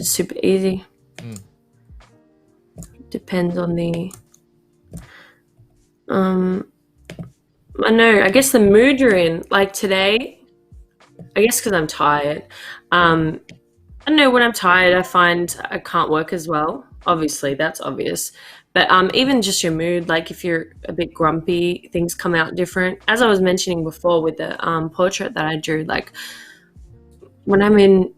super easy. Depends on the I know. I guess the mood you're in. Like today, I guess because I'm tired. I don't know, when I'm tired, I find I can't work as well. Obviously, that's obvious. But even just your mood, like if you're a bit grumpy, things come out different. As I was mentioning before with the portrait that I drew, like when I'm in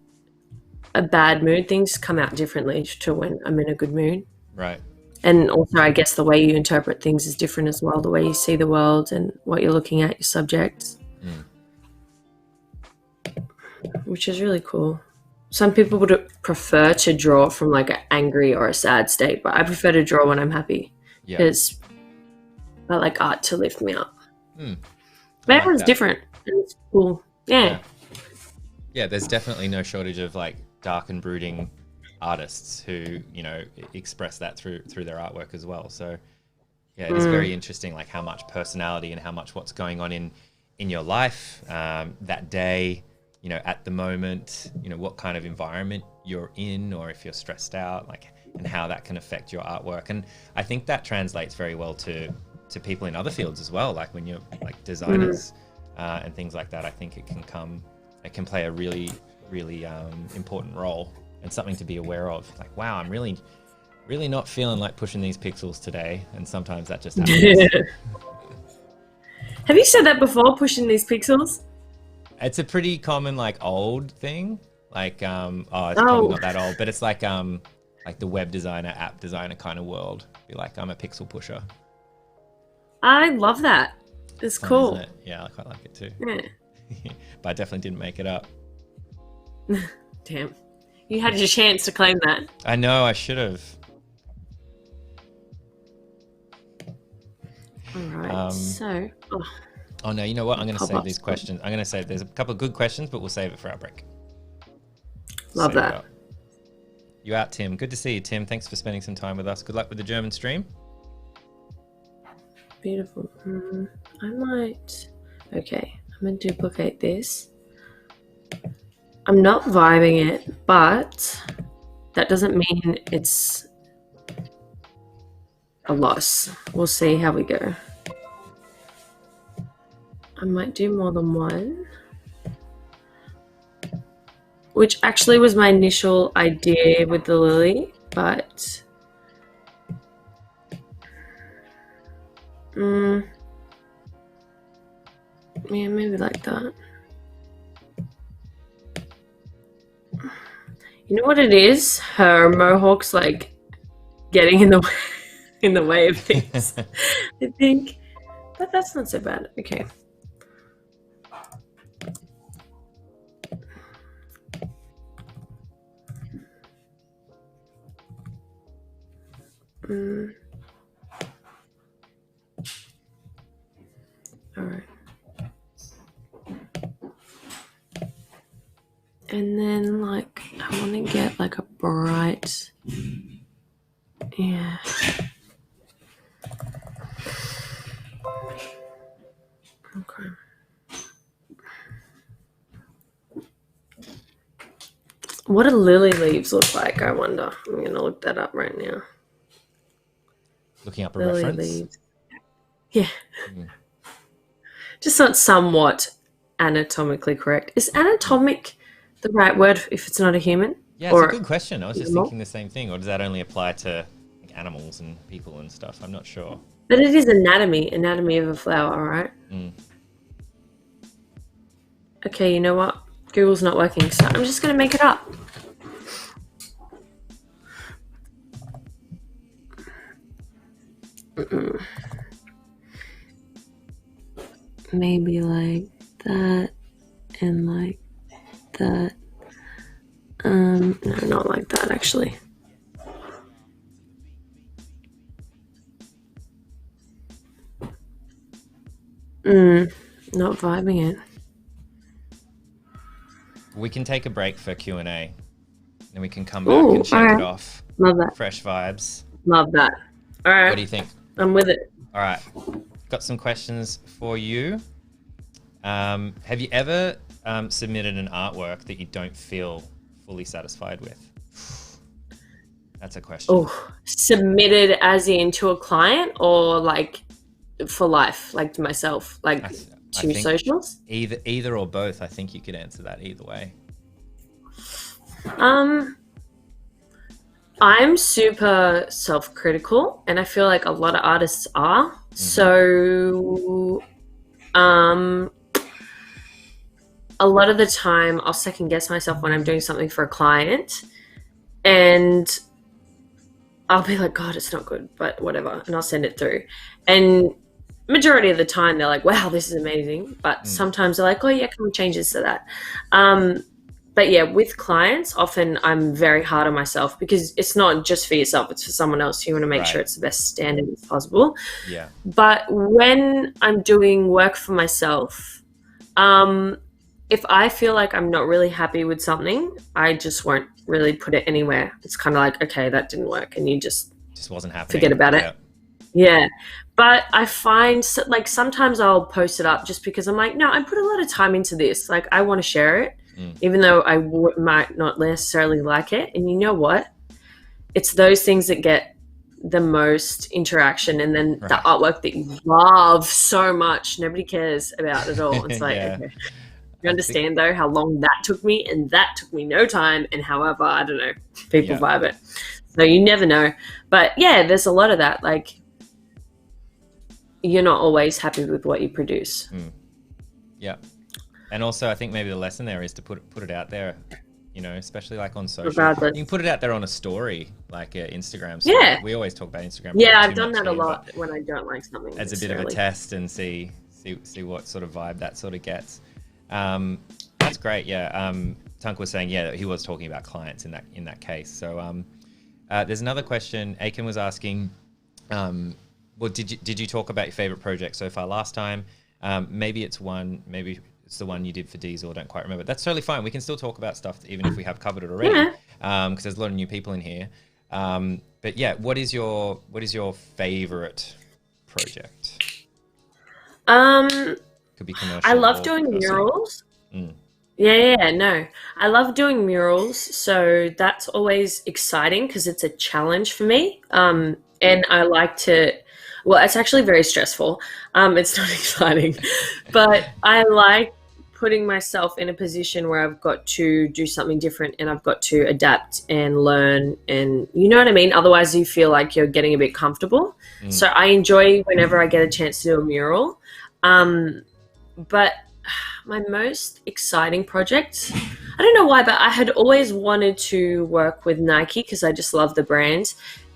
a bad mood, things come out differently to when I'm in a good mood. Right. And also, I guess the way you interpret things is different as well, the way you see the world and what you're looking at, your subjects, which is really cool. Some people would prefer to draw from like an angry or a sad state, but I prefer to draw when I'm happy because I like art to lift me up. But everyone's different, and it's cool. Yeah, there's definitely no shortage of like dark and brooding artists who, you know, express that through their artwork as well. So yeah, it is very interesting, like how much personality and how much what's going on in your life that day, you know, at the moment, you know, what kind of environment you're in, or if you're stressed out, like, and how that can affect your artwork. And I think that translates very well to people in other fields as well, like when you're like designers and things like that. I think it can play a really, really important role and something to be aware of. Like, wow, I'm really not feeling like pushing these pixels today, and sometimes that just happens. Have you said that before, pushing these pixels? It's a pretty common like old thing. Like it's probably not that old, but it's like the web designer, app designer kind of world. Be like, I'm a pixel pusher. I love that. It's fun, cool. isn't it? Yeah, I quite like it too. Yeah. But I definitely didn't make it up. Damn. You had your chance to claim that. I know, I should have. All right, Oh no, you know what? I'm going to save these questions. I'm going to save, there's a couple of good questions, but we'll save it for our break. Love that. You out, Tim. Good to see you, Tim. Thanks for spending some time with us. Good luck with the German stream. Beautiful. Okay, I'm going to duplicate this. I'm not vibing it, but that doesn't mean it's a loss. We'll see how we go. I might do more than one, which actually was my initial idea with the lily, but yeah, maybe like that. You know what it is? Her mohawk's like getting in the way of things. I think, but that's not so bad. Okay. All right. And then, like, I want to get like a bright, yeah. Okay. What do lily leaves look like, I wonder? I'm going to look that up right now. Looking up a lily reference? Leaves. Yeah. Just not somewhat anatomically correct. Is anatomic the right word if it's not a human? Yeah, it's a good question. I was just thinking the same thing. Or does that only apply to like, animals and people and stuff? I'm not sure. But it is anatomy of a flower, right? Mm. Okay, you know what? Google's not working, so I'm just going to make it up. Maybe like that and like that. No, not like that, actually. Not vibing it. We can take a break for Q&A. Then we can come back and shake it off. Love that. Fresh vibes. Love that. All right. What do you think? I'm with it. All right. Got some questions for you. Have you ever submitted an artwork that you don't feel fully satisfied with? That's a question. Oh, submitted as in to a client or like for life, like to myself, like to socials? Either or both. I think you could answer that either way. I'm super self-critical, and I feel like a lot of artists are. Mm-hmm. So, a lot of the time I'll second guess myself when I'm doing something for a client, and I'll be like, God, it's not good, but whatever. And I'll send it through. And majority of the time they're like, wow, this is amazing. But sometimes they're like, oh yeah, can we change this to that? But yeah, with clients, often I'm very hard on myself because it's not just for yourself, it's for someone else. You want to make sure it's the best standard as possible. Yeah. But when I'm doing work for myself, if I feel like I'm not really happy with something, I just won't really put it anywhere. It's kind of like, okay, that didn't work, and you just wasn't happening. Forget about it. Yeah. But I find like sometimes I'll post it up just because I'm like, no, I put a lot of time into this. Like I want to share it, even though I might not necessarily like it. And you know what? It's those things that get the most interaction, and then the artwork that you love so much, nobody cares about at all. It's like, okay. You understand though how long that took me, and that took me no time, and however, I don't know, people vibe it. So you never know. But yeah, there's a lot of that. Like you're not always happy with what you produce. Yeah. And also I think maybe the lesson there is to put it out there, you know, especially like on social. Regardless. You can put it out there on a story, like Instagram. So we always talk about Instagram. Yeah, I've done that a lot when I don't like something. As a bit of a test and see what sort of vibe that sort of gets. That's great. Yeah. Tunk was saying, he was talking about clients in that case. So there's another question. Aiken was asking, well, did you talk about your favorite project so far last time? Maybe it's the one you did for Diesel. I don't quite remember. That's totally fine. We can still talk about stuff even if we have covered it already, because there's a lot of new people in here. But yeah, what is your favorite project? Could be commercial. I love doing murals. No. I love doing murals. So that's always exciting because it's a challenge for me. And I like to, well, it's actually very stressful. It's not exciting, but I like putting myself in a position where I've got to do something different and I've got to adapt and learn, and you know what I mean? Otherwise you feel like you're getting a bit comfortable. So I enjoy whenever I get a chance to do a mural. But my most exciting project, I don't know why, but I had always wanted to work with Nike because I just love the brand.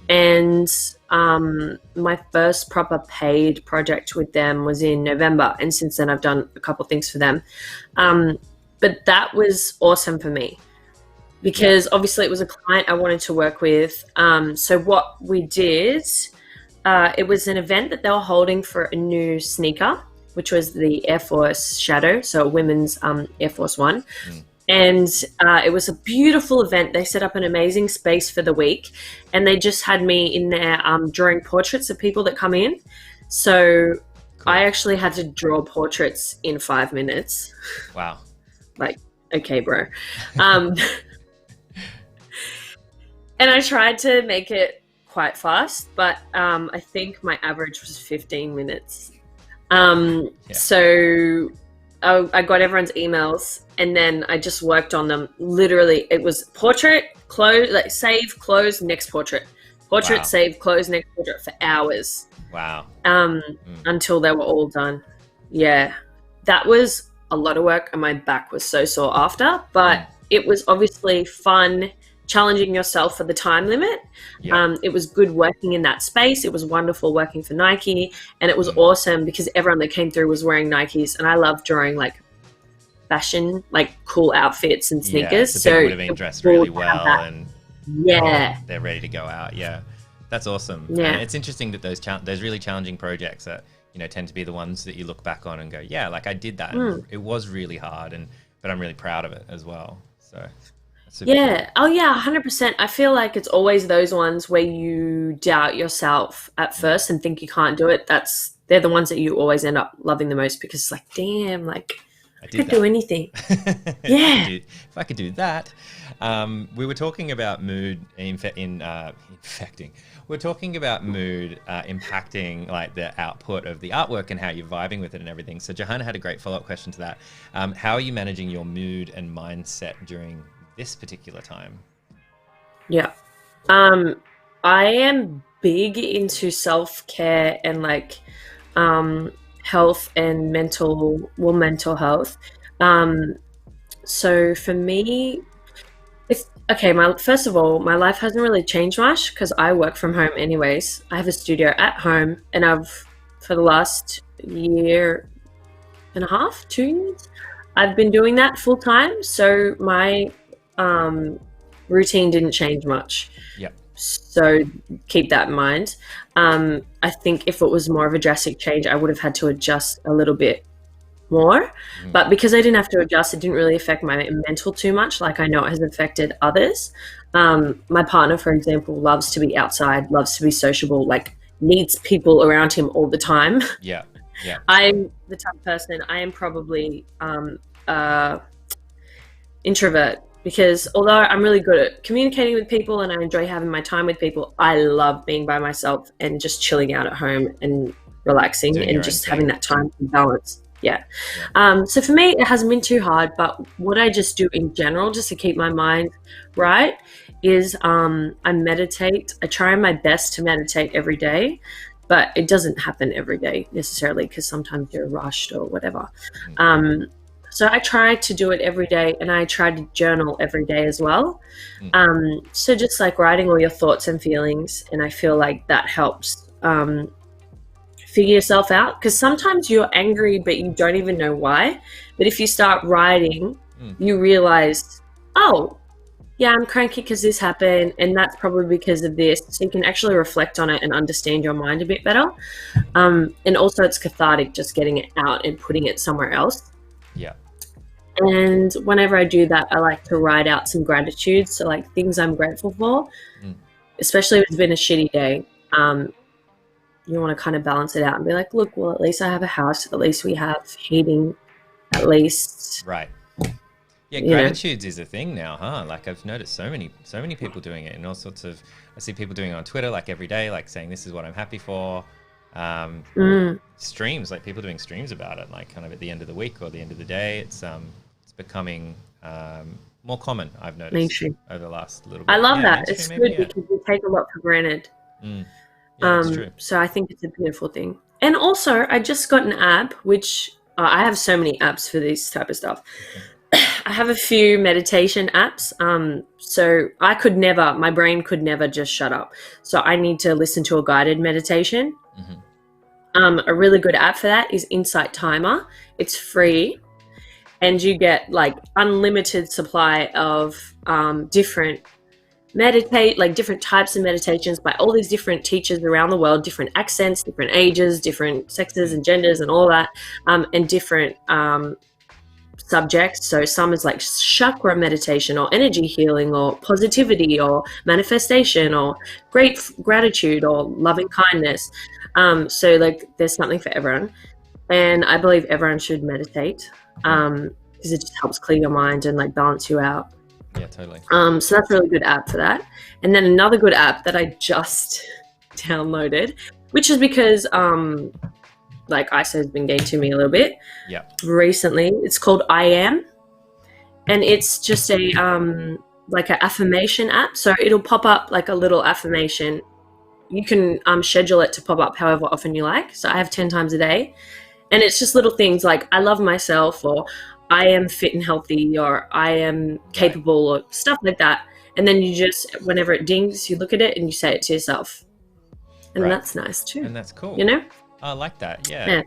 And my first proper paid project with them was in November. And since then I've done a couple things for them. But that was awesome for me because obviously it was a client I wanted to work with. So what we did, it was an event that they were holding for a new sneaker, which was the Air Force Shadow, so a women's Air Force One. And it was a beautiful event. They set up an amazing space for the week, and they just had me in there drawing portraits of people that come in. So I actually had to draw portraits in 5 minutes. Wow. Like, okay, bro. And I tried to make it quite fast, but I think my average was 15 minutes. So I got everyone's emails, and then I just worked on them. Literally, it was portrait, close, like save, close, next portrait, portrait, Wow. save, close, next portrait for hours. Wow. Until they were all done. Yeah, that was a lot of work, and my back was so sore after. But it was obviously fun, challenging yourself for the time limit. Yeah. It was good working in that space. It was wonderful working for Nike, and it was awesome because everyone that came through was wearing Nikes, and I love drawing like fashion, like cool outfits and sneakers. So people would have been dressed really well, and they're ready to go out. Yeah, that's awesome. Yeah, and it's interesting that those really challenging projects that tend to be the ones that you look back on and go, yeah, like I did that. And it was really hard, but I'm really proud of it as well. So. Yeah. Cool. Oh, yeah, 100%. I feel like it's always those ones where you doubt yourself at first and think you can't do it. They're the ones that you always end up loving the most because it's like, damn, like I could do anything. Yeah. If I could do that. We were talking about mood infecting. We're talking about mood impacting like the output of the artwork and how you're vibing with it and everything. So Johanna had a great follow-up question to that. How are you managing your mood and mindset during this particular time? Yeah. I am big into self-care and like health and mental health. So for me, first of all, my life hasn't really changed much because I work from home anyways. I have a studio at home, and for the last year and a half, 2 years, I've been doing that full time. So my routine didn't change much. Yep. So keep that in mind. I think if it was more of a drastic change, I would have had to adjust a little bit more. But because I didn't have to adjust, it didn't really affect my mental too much, like I know it has affected others. My partner, for example, loves to be outside, loves to be sociable, like needs people around him all the time. Yeah. Yeah. I'm the type of person, I am probably introvert, because although I'm really good at communicating with people and I enjoy having my time with people, I love being by myself and just chilling out at home and relaxing and just having that time to balance. Yeah. So for me, it hasn't been too hard, but what I just do in general, just to keep my mind right, is I meditate. I try my best to meditate every day, but it doesn't happen every day necessarily because sometimes you're rushed or whatever. So I try to do it every day, and I try to journal every day as well. So just like writing all your thoughts and feelings, and I feel like that helps figure yourself out, because sometimes you're angry but you don't even know why. But if you start writing, you realize, oh, yeah, I'm cranky because this happened, and that's probably because of this. So you can actually reflect on it and understand your mind a bit better. And also it's cathartic just getting it out and putting it somewhere else. Yeah. And whenever I do that, I like to write out some gratitude. So like things I'm grateful for, especially if it's been a shitty day. You want to kind of balance it out and be like, look, well, at least I have a house. At least we have heating. At least. Right. Yeah, gratitudes is a thing now, huh? Like I've noticed so many people doing it, and all sorts of, I see people doing it on Twitter, like every day, like saying, this is what I'm happy for. Streams, like people doing streams about it, like kind of at the end of the week or the end of the day. It's becoming more common, I've noticed, mainstream over the last little bit. I love that. It's good because we take a lot for granted. Yeah, that's true. So I think it's a beautiful thing. And also, I just got an app, which I have so many apps for this type of stuff. I have a few meditation apps. So my brain could never just shut up. So I need to listen to a guided meditation. A really good app for that is Insight Timer. It's free, and you get like unlimited supply of different types of meditations by all these different teachers around the world, different accents, different ages, different sexes and genders and all that, and different subjects. So some is like chakra meditation or energy healing or positivity or manifestation or gratitude or loving kindness. So like there's something for everyone, and I believe everyone should meditate because it just helps clear your mind and like balance you out. Yeah, totally. So that's a really good app for that. And then another good app that I just downloaded, which is because like ISO's been getting to me a little bit Yeah. recently. It's called I Am, and it's just a like an affirmation app. So it'll pop up like a little affirmation. You can schedule it to pop up however often you like. So I have 10 times a day, and it's just little things like I love myself, or I am fit and healthy, or I am capable, or stuff like that. And then you just, whenever it dings, you look at it and you say it to yourself. And that's nice too. And that's cool. You know? I like that. Yeah.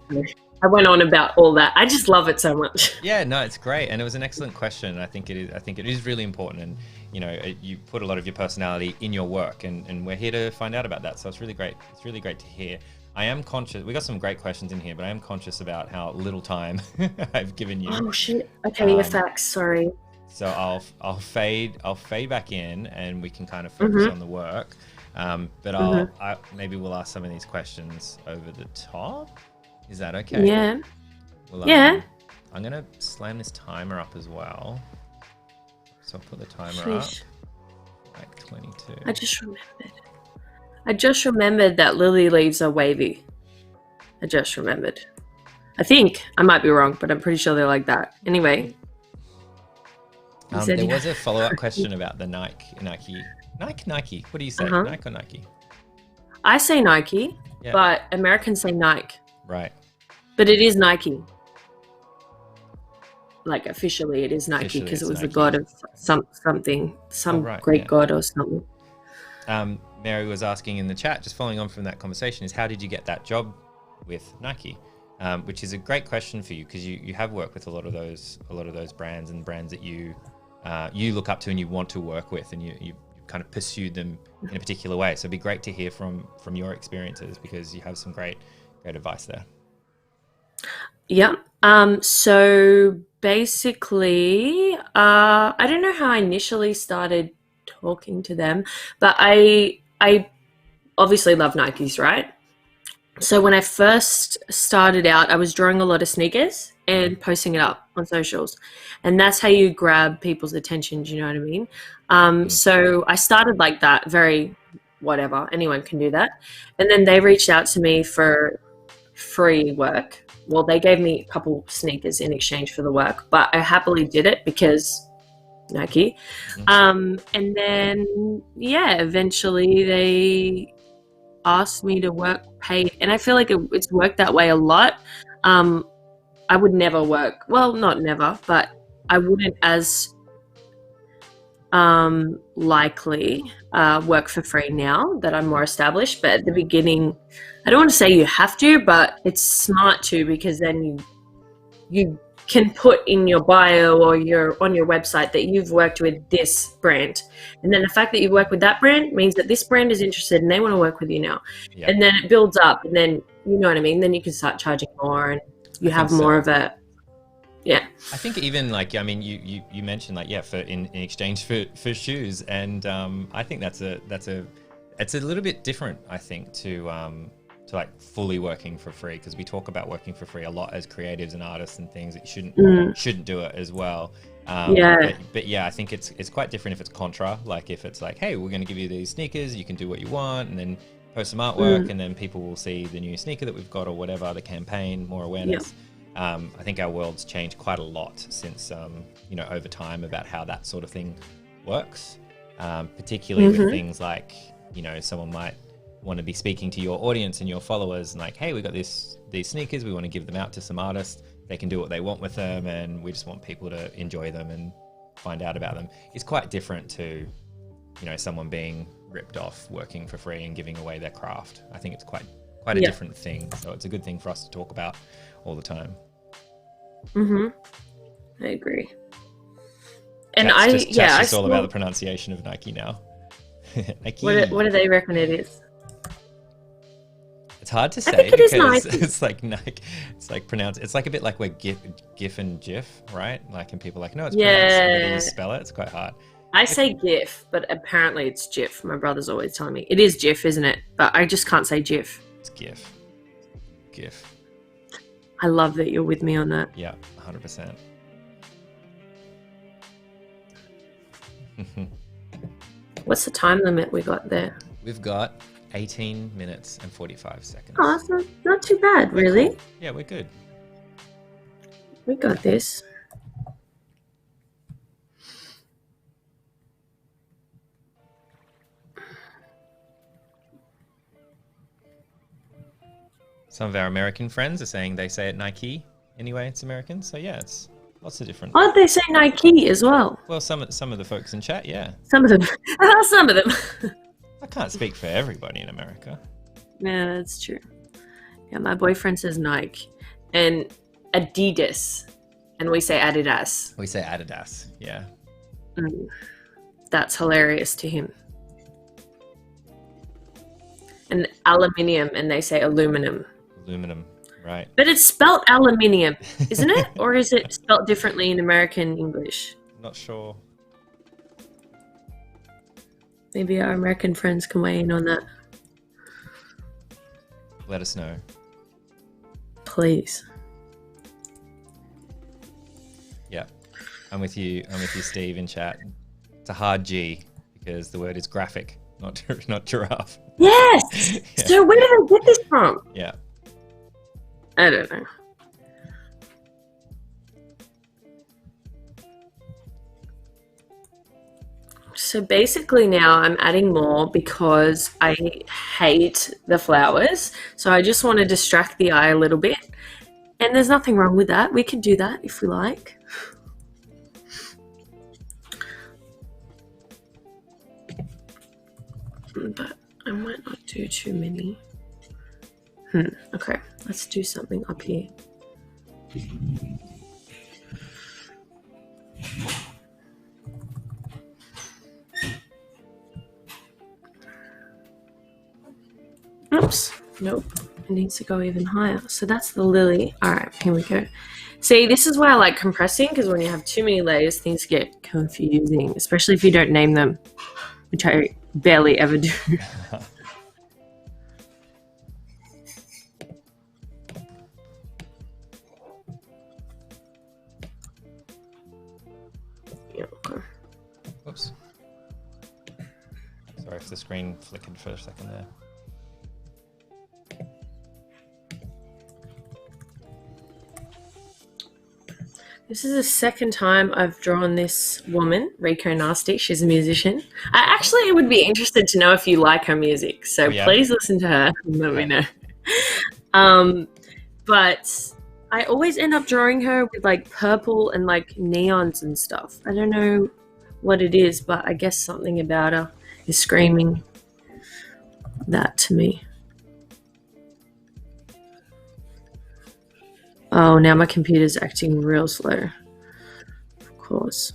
I went on about all that. I just love it so much. Yeah, no, it's great. And it was an excellent question. I think it is really important. And, you know, you put a lot of your personality in your work, and we're here to find out about that. So it's really great. It's really great to hear. I am conscious. We got some great questions in here, but I am conscious about how little time I've given you. Oh shit. Okay, facts. Sorry. So I'll fade back in, and we can kind of focus on the work. But maybe we'll ask some of these questions over the top. Is that okay? Yeah. Well, yeah. I'm gonna slam this timer up as well. So I'll put the timer up. Like 22. I just remembered that lily leaves are wavy. I just remembered. I think I might be wrong, but I'm pretty sure they're like that. Anyway. There was a follow-up question about the Nike. What do you say? Nike or Nike? I say Nike, but Americans say Nike. Right. But it is Nike. Like officially it is Nike because it was the god of something, Greek god or something. Mary was asking in the chat, just following on from that conversation, is how did you get that job with Nike? Which is a great question for you, because you have worked with a lot of those brands, and brands that you look up to and you want to work with, and you kind of pursued them in a particular way. So it'd be great to hear from your experiences, because you have some great advice there. Yeah. So basically, I don't know how I initially started talking to them, but I obviously love Nikes, right? So when I first started out, I was drawing a lot of sneakers and posting it up on socials, and that's how you grab people's attention. Do you know what I mean? So I started like that, very whatever, anyone can do that. And then they reached out to me for free work. Well, they gave me a couple sneakers in exchange for the work, but I happily did it because Nike. And then, eventually they asked me to work paid, and I feel like it's worked that way a lot. I would never work, well, not never, but I wouldn't as likely work for free now that I'm more established. But at the beginning, I don't want to say you have to, but it's smart to, because then you can put in your bio or on your website that you've worked with this brand, and then the fact that you work with that brand means that this brand is interested and they want to work with you now. And then it builds up, and then, you know what I mean, then you can start charging more, and you have more of a I think even like, I mean, you mentioned like, for in exchange for shoes, and I think it's a little bit different, I think, to like fully working for free, because we talk about working for free a lot as creatives and artists and things, that you shouldn't do it as well. But I think it's quite different if it's contra, like if it's like, hey, we're going to give you these sneakers, you can do what you want, and then post some artwork, and then people will see the new sneaker that we've got, or whatever, the campaign, more awareness. I think our world's changed quite a lot since over time, about how that sort of thing works, particularly with things like, someone might want to be speaking to your audience and your followers, and like, hey, we got these sneakers, we want to give them out to some artists, they can do what they want with them, and we just want people to enjoy them and find out about them. It's quite different to someone being ripped off working for free and giving away their craft. I think it's quite a different thing, so it's a good thing for us to talk about all the time. I agree. And it's all about the pronunciation of Nike now. Nike. What do they reckon it is? It's hard to say. I think it is Nike. It's like Nike. It's like pronounced. It's like a bit like we're GIF and GIF, right? Like, and people are like, no, it's pronounced. Whether you spell it, it's quite hard. I say GIF, but apparently it's GIF. My brother's always telling me it is GIF, isn't it? But I just can't say GIF. It's GIF. GIF. I love that you're with me on that. Yeah, 100%. What's the time limit we got there? We've got 18 minutes and 45 seconds. Oh, that's not too bad, really. Cool. Yeah, we're good. We got this. Some of our American friends are saying they say it Nike. Anyway, it's American. So yeah, it's lots of different. Oh, they say Nike as well. Well, some of the folks in chat, yeah. Some of them. Some of them. I can't speak for everybody in America. Yeah, that's true. Yeah, my boyfriend says Nike and Adidas, and we say Adidas. We say Adidas, yeah. That's hilarious to him. And aluminium, and they say aluminum. Aluminum, right. But it's spelt aluminium, isn't it? Or is it spelt differently in American English? Not sure. Maybe our American friends can weigh in on that. Let us know. Please. Yeah. I'm with you, Steve, in chat. It's a hard G because the word is graphic, not giraffe. Yes! Yeah. So where did I get this from? Yeah. I don't know. So basically now I'm adding more because I hate the flowers. So I just want to distract the eye a little bit. And there's nothing wrong with that. We can do that if we like. But I might not do too many. Okay, let's do something up here. Oops, nope, it needs to go even higher. So that's the lily. All right, here we go. See, this is why I like compressing, because when you have too many layers, things get confusing, especially if you don't name them, which I barely ever do. Oops. Sorry if the screen flickered for a second there. This is the second time I've drawn this woman, Rico Nasty. She's a musician. I actually would be interested to know if you like her music. So please listen to her and let me know. But I always end up drawing her with like purple and like neons and stuff. I don't know what it is, but I guess something about her is screaming that to me. Oh, now my computer's acting real slow. Of course.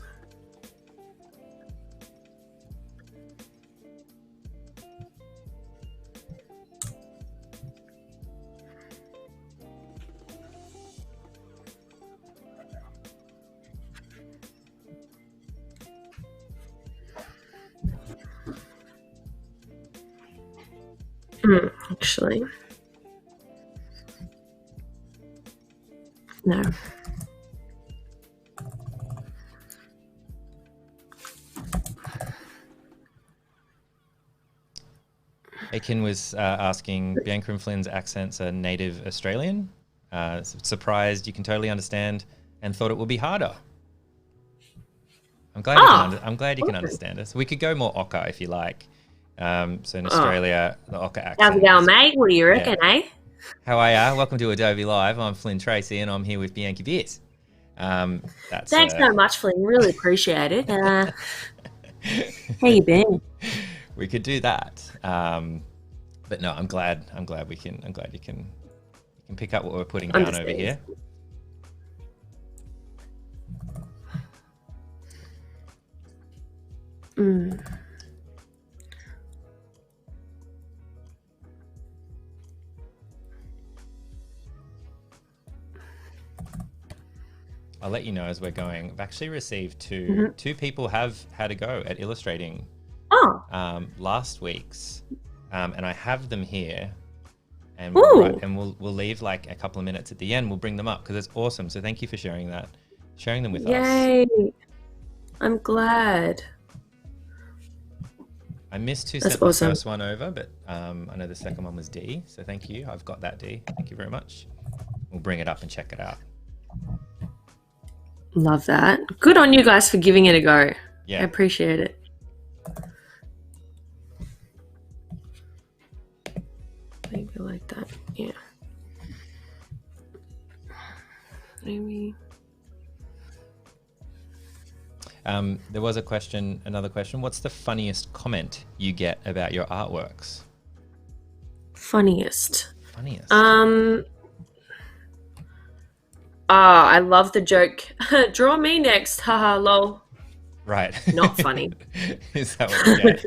Actually. No. Aiken was asking, Bianca and Flynn's accents are native Australian. Surprised you can totally understand and thought it would be harder. I'm glad you can understand us. We could go more Ocker if you like. So in Australia, the Ocker accent. How's it going, mate? What do you reckon, eh? How are ya? Welcome to Adobe Live. I'm Flynn Tracy, and I'm here with Bianca Beers. Thanks so much, Flynn. Really appreciate it. How you been? We could do that, but no, I'm glad you can pick up what we're putting down over here. I'll let you know as we're going. I've actually received two people have had a go at illustrating last week's, and I have them here, and we'll leave like a couple of minutes at the end. We'll bring them up because it's awesome. So thank you for sharing them with us. Yay! I'm glad. I missed who That's sent the awesome. first one over, but I know the second one was D. So thank you. I've got that, D. Thank you very much. We'll bring it up and check it out. Love that. Good on you guys for giving it a go. I Yeah. appreciate it. Maybe like that. Yeah. Maybe. There was another question. What's the funniest comment you get about your artworks? Funniest. Funniest. I love the joke. Draw me next. Haha, lol. Right. Not funny. Is that what you get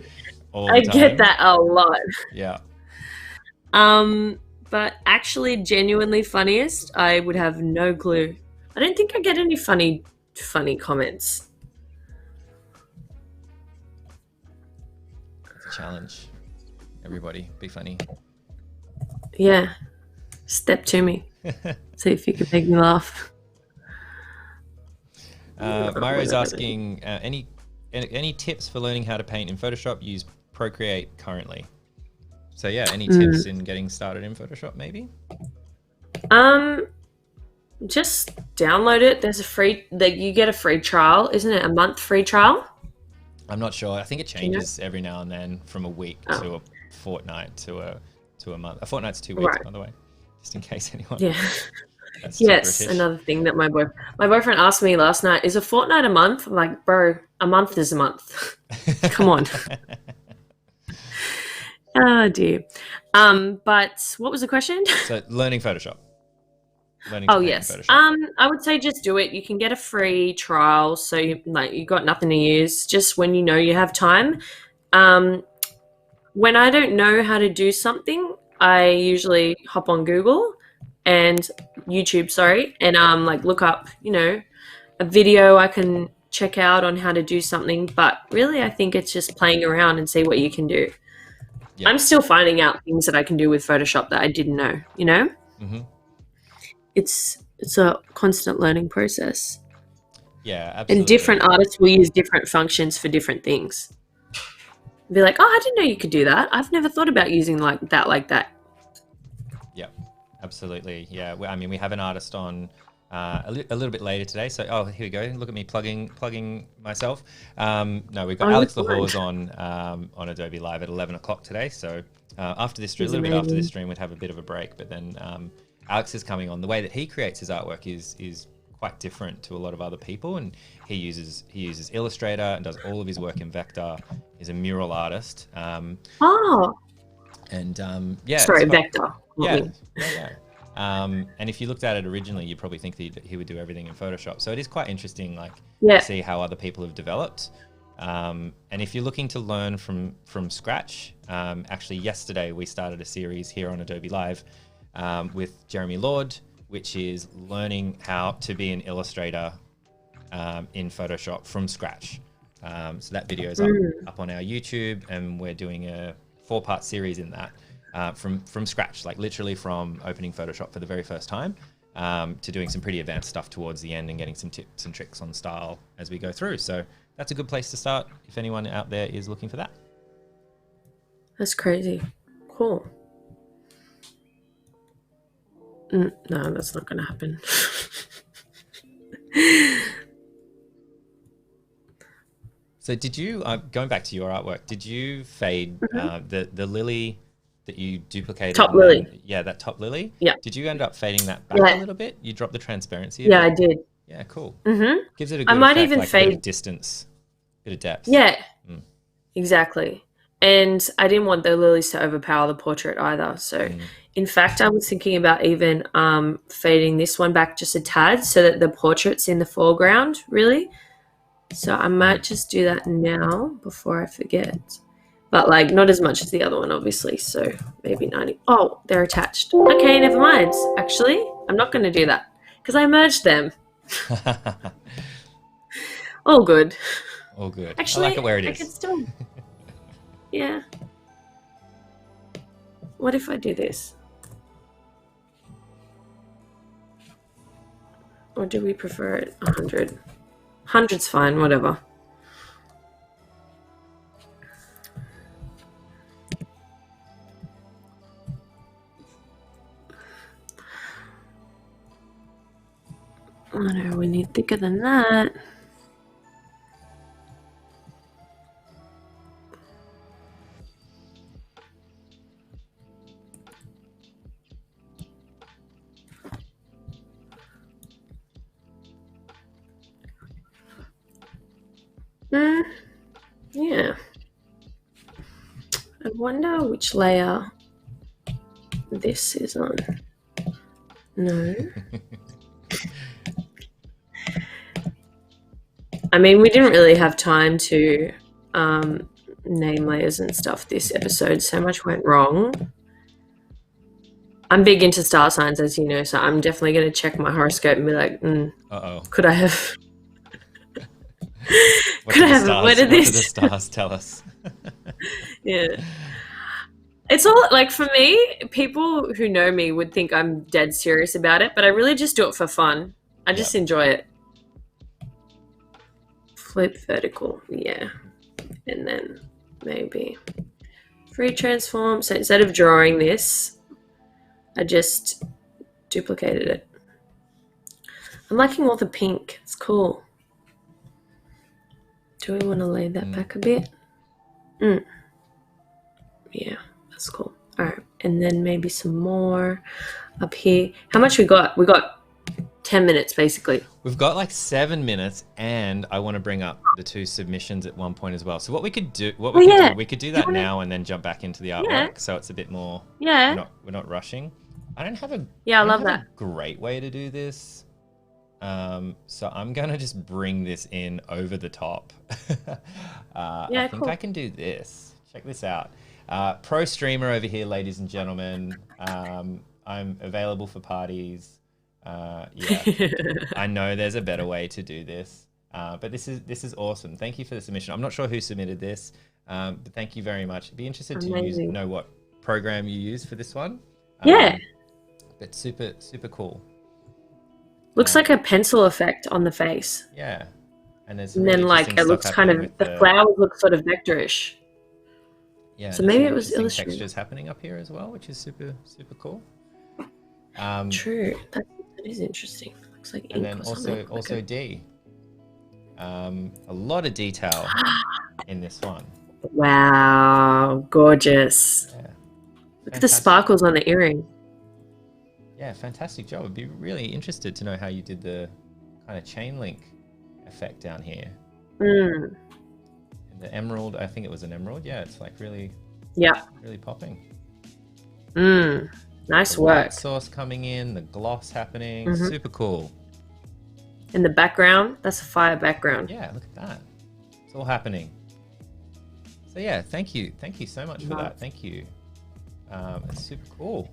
all the I time? get that a lot. Yeah. But actually, genuinely funniest, I would have no clue. I don't think I get any funny comments. It's a challenge. Everybody, be funny. Yeah. Step to me. See if you can make me laugh. Mario's asking, any tips for learning how to paint in Photoshop? Use Procreate currently. So yeah, any tips in getting started in Photoshop maybe? Just download it. There's you get a free trial, isn't it? A month free trial? I'm not sure. I think it changes every now and then from a week to a fortnight to a month. A fortnight's 2 weeks, by the way, just in case anyone. Yeah. Yes, another thing that my boyfriend asked me last night, is a fortnight a month? I'm like, bro, a month is a month. Come on. Oh dear. But what was the question? So learning Photoshop. Yes. Photoshop. I would say just do it. You can get a free trial, so you got nothing to use. Just when you know you have time. When I don't know how to do something, I usually hop on Google and YouTube, and look up, a video I can check out on how to do something. But really, I think it's just playing around and see what you can do. Yeah. I'm still finding out things that I can do with Photoshop that I didn't know, Mm-hmm. It's a constant learning process. Yeah, absolutely. And different artists will use different functions for different things. Be like, oh, I didn't know you could do that. I've never thought about using like that. Yeah, absolutely. Yeah, we have an artist on a little bit later today. So, here we go. Look at me plugging myself. No, we've got Alex Lahore's on Adobe Live at 11 o'clock today. So after this stream, a little bit after this stream, we'd have a bit of a break. But then Alex is coming on. The way that he creates his artwork is quite different to a lot of other people, and he uses Illustrator and does all of his work in vector. He's a mural artist. Vector. Yeah. And if you looked at it originally, you'd probably think that he would do everything in Photoshop. So it is quite interesting, to see how other people have developed. And if you're looking to learn from scratch, actually yesterday we started a series here on Adobe Live with Jeremy Lord, which is learning how to be an illustrator in Photoshop from scratch. So that video is up on our YouTube, and we're doing a 4-part series in that. From scratch, literally from opening Photoshop for the very first time to doing some pretty advanced stuff towards the end and getting some tips and tricks on style as we go through. So that's a good place to start if anyone out there is looking for that. That's crazy. Cool. No, that's not going to happen. So did you, going back to your artwork, did you fade the lily that you duplicated? Top lily. That top lily? Yeah. Did you end up fading that back a little bit? You dropped the transparency? I did. Yeah, cool. Mm-hmm. Gives it a good I might effect, even fade a bit of distance, a bit of depth. Yeah, exactly. And I didn't want the lilies to overpower the portrait either. So in fact, I was thinking about even fading this one back just a tad so that the portrait's in the foreground, really. So I might just do that now before I forget. But not as much as the other one, obviously. So maybe 90. Oh, they're attached. Okay, never mind. Actually, I'm not going to do that because I merged them. All good. All good. Actually, I like it where it is. I could still... Yeah. What if I do this? Or do we prefer it 100? 100's fine, whatever. Oh no, we need thicker than that. Yeah. I wonder which layer this is on. No. I mean, we didn't really have time to name layers and stuff this episode. So much went wrong. I'm big into star signs, as you know, so I'm definitely going to check my horoscope and be like, could I have... What did the stars tell us? Yeah. It's all, like, for me, people who know me would think I'm dead serious about it, but I really just do it for fun. I just enjoy it. Flip vertical, yeah. And then maybe free transform. So instead of drawing this, I just duplicated it. I'm liking all the pink. It's cool. Do we want to lay that back a bit? Yeah, that's cool. All right, and then maybe some more up here. How much we got? We got 10 minutes, basically. We've got like 7 minutes, and I want to bring up the 2 submissions at one point as well. So what we could do, we could do that now and then jump back into the artwork, so it's a bit more. Yeah. We're not rushing. I don't have a. Yeah, I love that. A great way to do this. So I'm gonna just bring this in over the top. I think I can do this. Check this out. Pro streamer over here, ladies and gentlemen. I'm available for parties. Yeah, I know there's a better way to do this, but this is awesome. Thank you for the submission. I'm not sure who submitted this, but thank you very much. I'd be interested to know what program you use for this one. Yeah, but super cool. Looks like a pencil effect on the face. Yeah, and then like it looks kind of the flowers look sort of vectorish. Yeah, so maybe it was illustrated. Textures happening up here as well, which is super cool. True. That is interesting. Looks like ink. And then also D. A lot of detail in this one. Wow, gorgeous. Yeah. Look at the sparkles on the earring. Yeah, fantastic job. I'd be really interested to know how you did the kind of chain link effect down here. And the emerald, I think it was an emerald. Yeah, it's like really popping. Nice the work. Light source coming in, the gloss happening, super cool. In the background, that's a fire background. Yeah, look at that. It's all happening. So yeah, thank you so much for that. Thank you. It's super cool.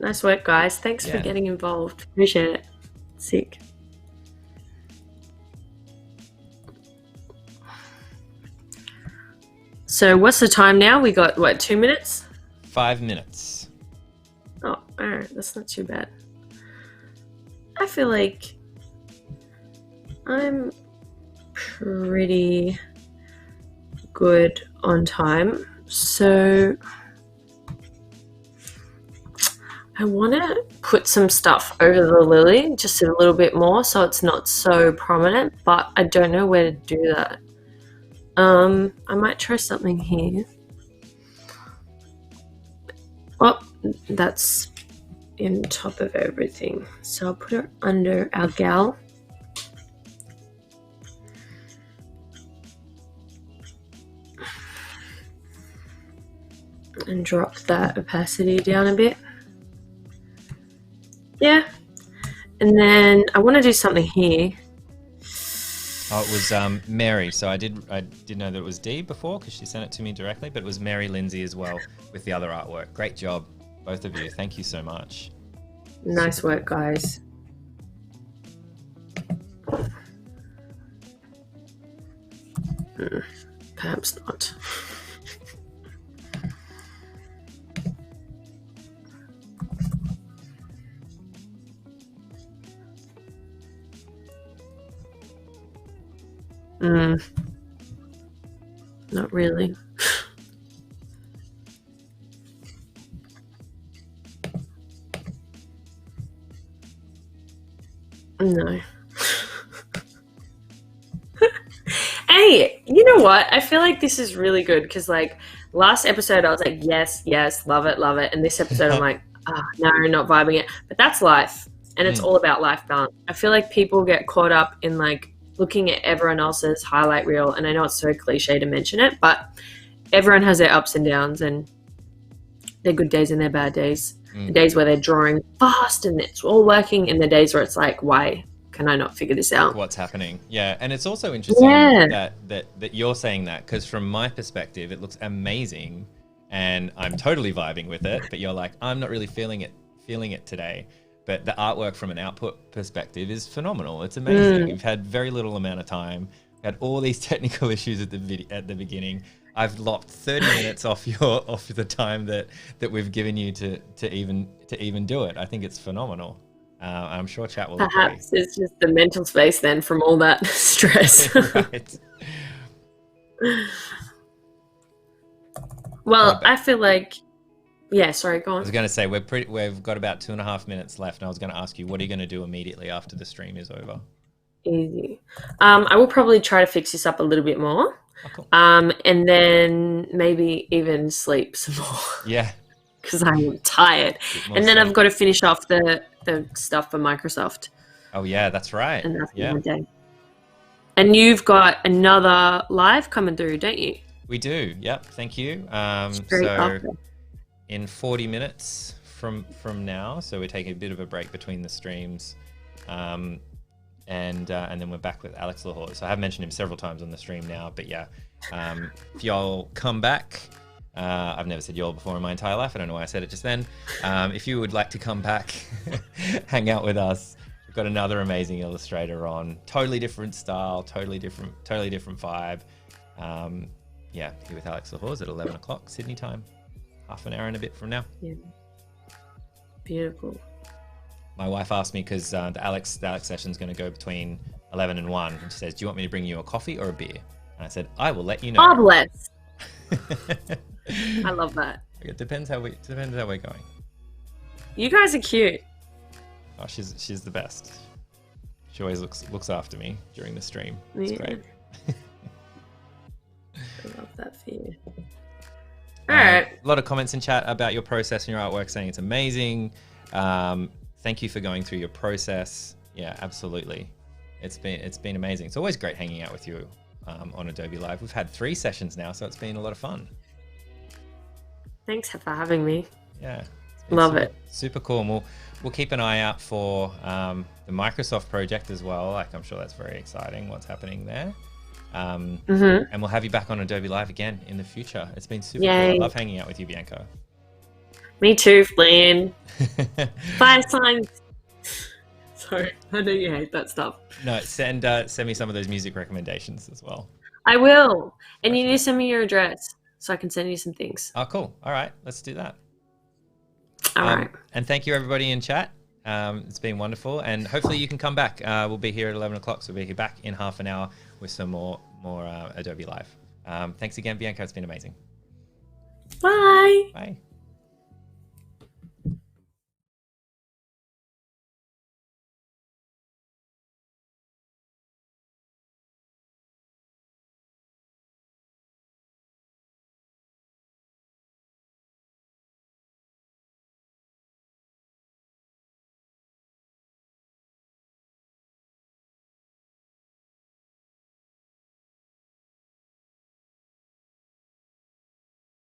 Nice work, guys. Thanks for getting involved. Appreciate it. Sick. So what's the time now? We got, what, 2 minutes? 5 minutes. Oh, all right. That's not too bad. I feel like I'm pretty good on time. So I want to put some stuff over the lily, just a little bit more so it's not so prominent, but I don't know where to do that. I might try something here. Oh, that's in top of everything. So I'll put her under our gal. And drop that opacity down a bit. Yeah. And then I want to do something here. Oh, it was Mary. So I did know that it was D before because she sent it to me directly, but it was Mary Lindsay as well with the other artwork. Great job, both of you. Thank you so much. Nice work, guys. Perhaps not. Not really. Hey, you know what? I feel like this is really good because, like, last episode I was like, yes, yes, love it, love it. And this episode I'm like, no, not vibing it. But that's life. And it's all about life balance. I feel like people get caught up in, like, looking at everyone else's highlight reel. And I know it's so cliche to mention it, but everyone has their ups and downs and their good days and their bad days. The days where they're drawing fast and it's all working, and the days where it's like, why can I not figure this out? What's happening? Yeah, and it's also interesting that you're saying that, because from my perspective, it looks amazing, and I'm totally vibing with it. But you're like, I'm not really feeling it today. But the artwork from an output perspective is phenomenal. It's amazing. We've had very little amount of time. We had all these technical issues at the beginning. I've lopped 30 minutes off the time that we've given you to even do it. I think it's phenomenal. I'm sure chat will Perhaps agree. It's just the mental space then from all that stress. Right. Well, I feel like, yeah, sorry, go on. I was going to say we've got about 2.5 minutes left, and I was going to ask you, what are you going to do immediately after the stream is over? Easy. I will probably try to fix this up a little bit more. Oh, cool. And then maybe even sleep some more. Yeah. Because I'm tired. And then I've got to finish off the stuff for Microsoft. Oh, yeah, that's right. And that's my day. And you've got another live coming through, don't you? We do. Yep. Thank you. In 40 minutes from now, so we're taking a bit of a break between the streams. And then we're back with Alex Lahore. So I have mentioned him several times on the stream now, but yeah, if y'all come back, I've never said y'all before in my entire life. I don't know why I said it just then. If you would like to come back, hang out with us. We've got another amazing illustrator on, totally different style, totally different vibe. Yeah, here with Alex Lahore at 11 o'clock Sydney time, half an hour and a bit from now. Yeah. Beautiful. My wife asked me, because the Alex session is going to go between 11 and 1. And she says, do you want me to bring you a coffee or a beer? And I said, I will let you know. Oh, bless. I love that. It depends how we're going. You guys are cute. Oh, she's the best. She always looks after me during the stream. It's great. I love that for you. All right. A lot of comments in chat about your process and your artwork, saying it's amazing. Thank you for going through your process. Yeah, absolutely. It's been amazing. It's always great hanging out with you on Adobe Live. We've had 3 sessions now, so it's been a lot of fun. Thanks for having me. Yeah. Love it. Super cool. And we'll keep an eye out for the Microsoft project as well. Like, I'm sure that's very exciting, what's happening there. And we'll have you back on Adobe Live again in the future. It's been super cool. I love hanging out with you, Bianca. Me too, Flynn. Fire signs. Sorry, I know you hate that stuff. No, send me some of those music recommendations as well. I will. And you need to send me your address so I can send you some things. Oh, cool. All right, let's do that. All right. And thank you, everybody in chat. It's been wonderful. And hopefully you can come back. We'll be here at 11 o'clock, so we'll be here back in half an hour with some more Adobe Live. Thanks again, Bianca. It's been amazing. Bye. Bye.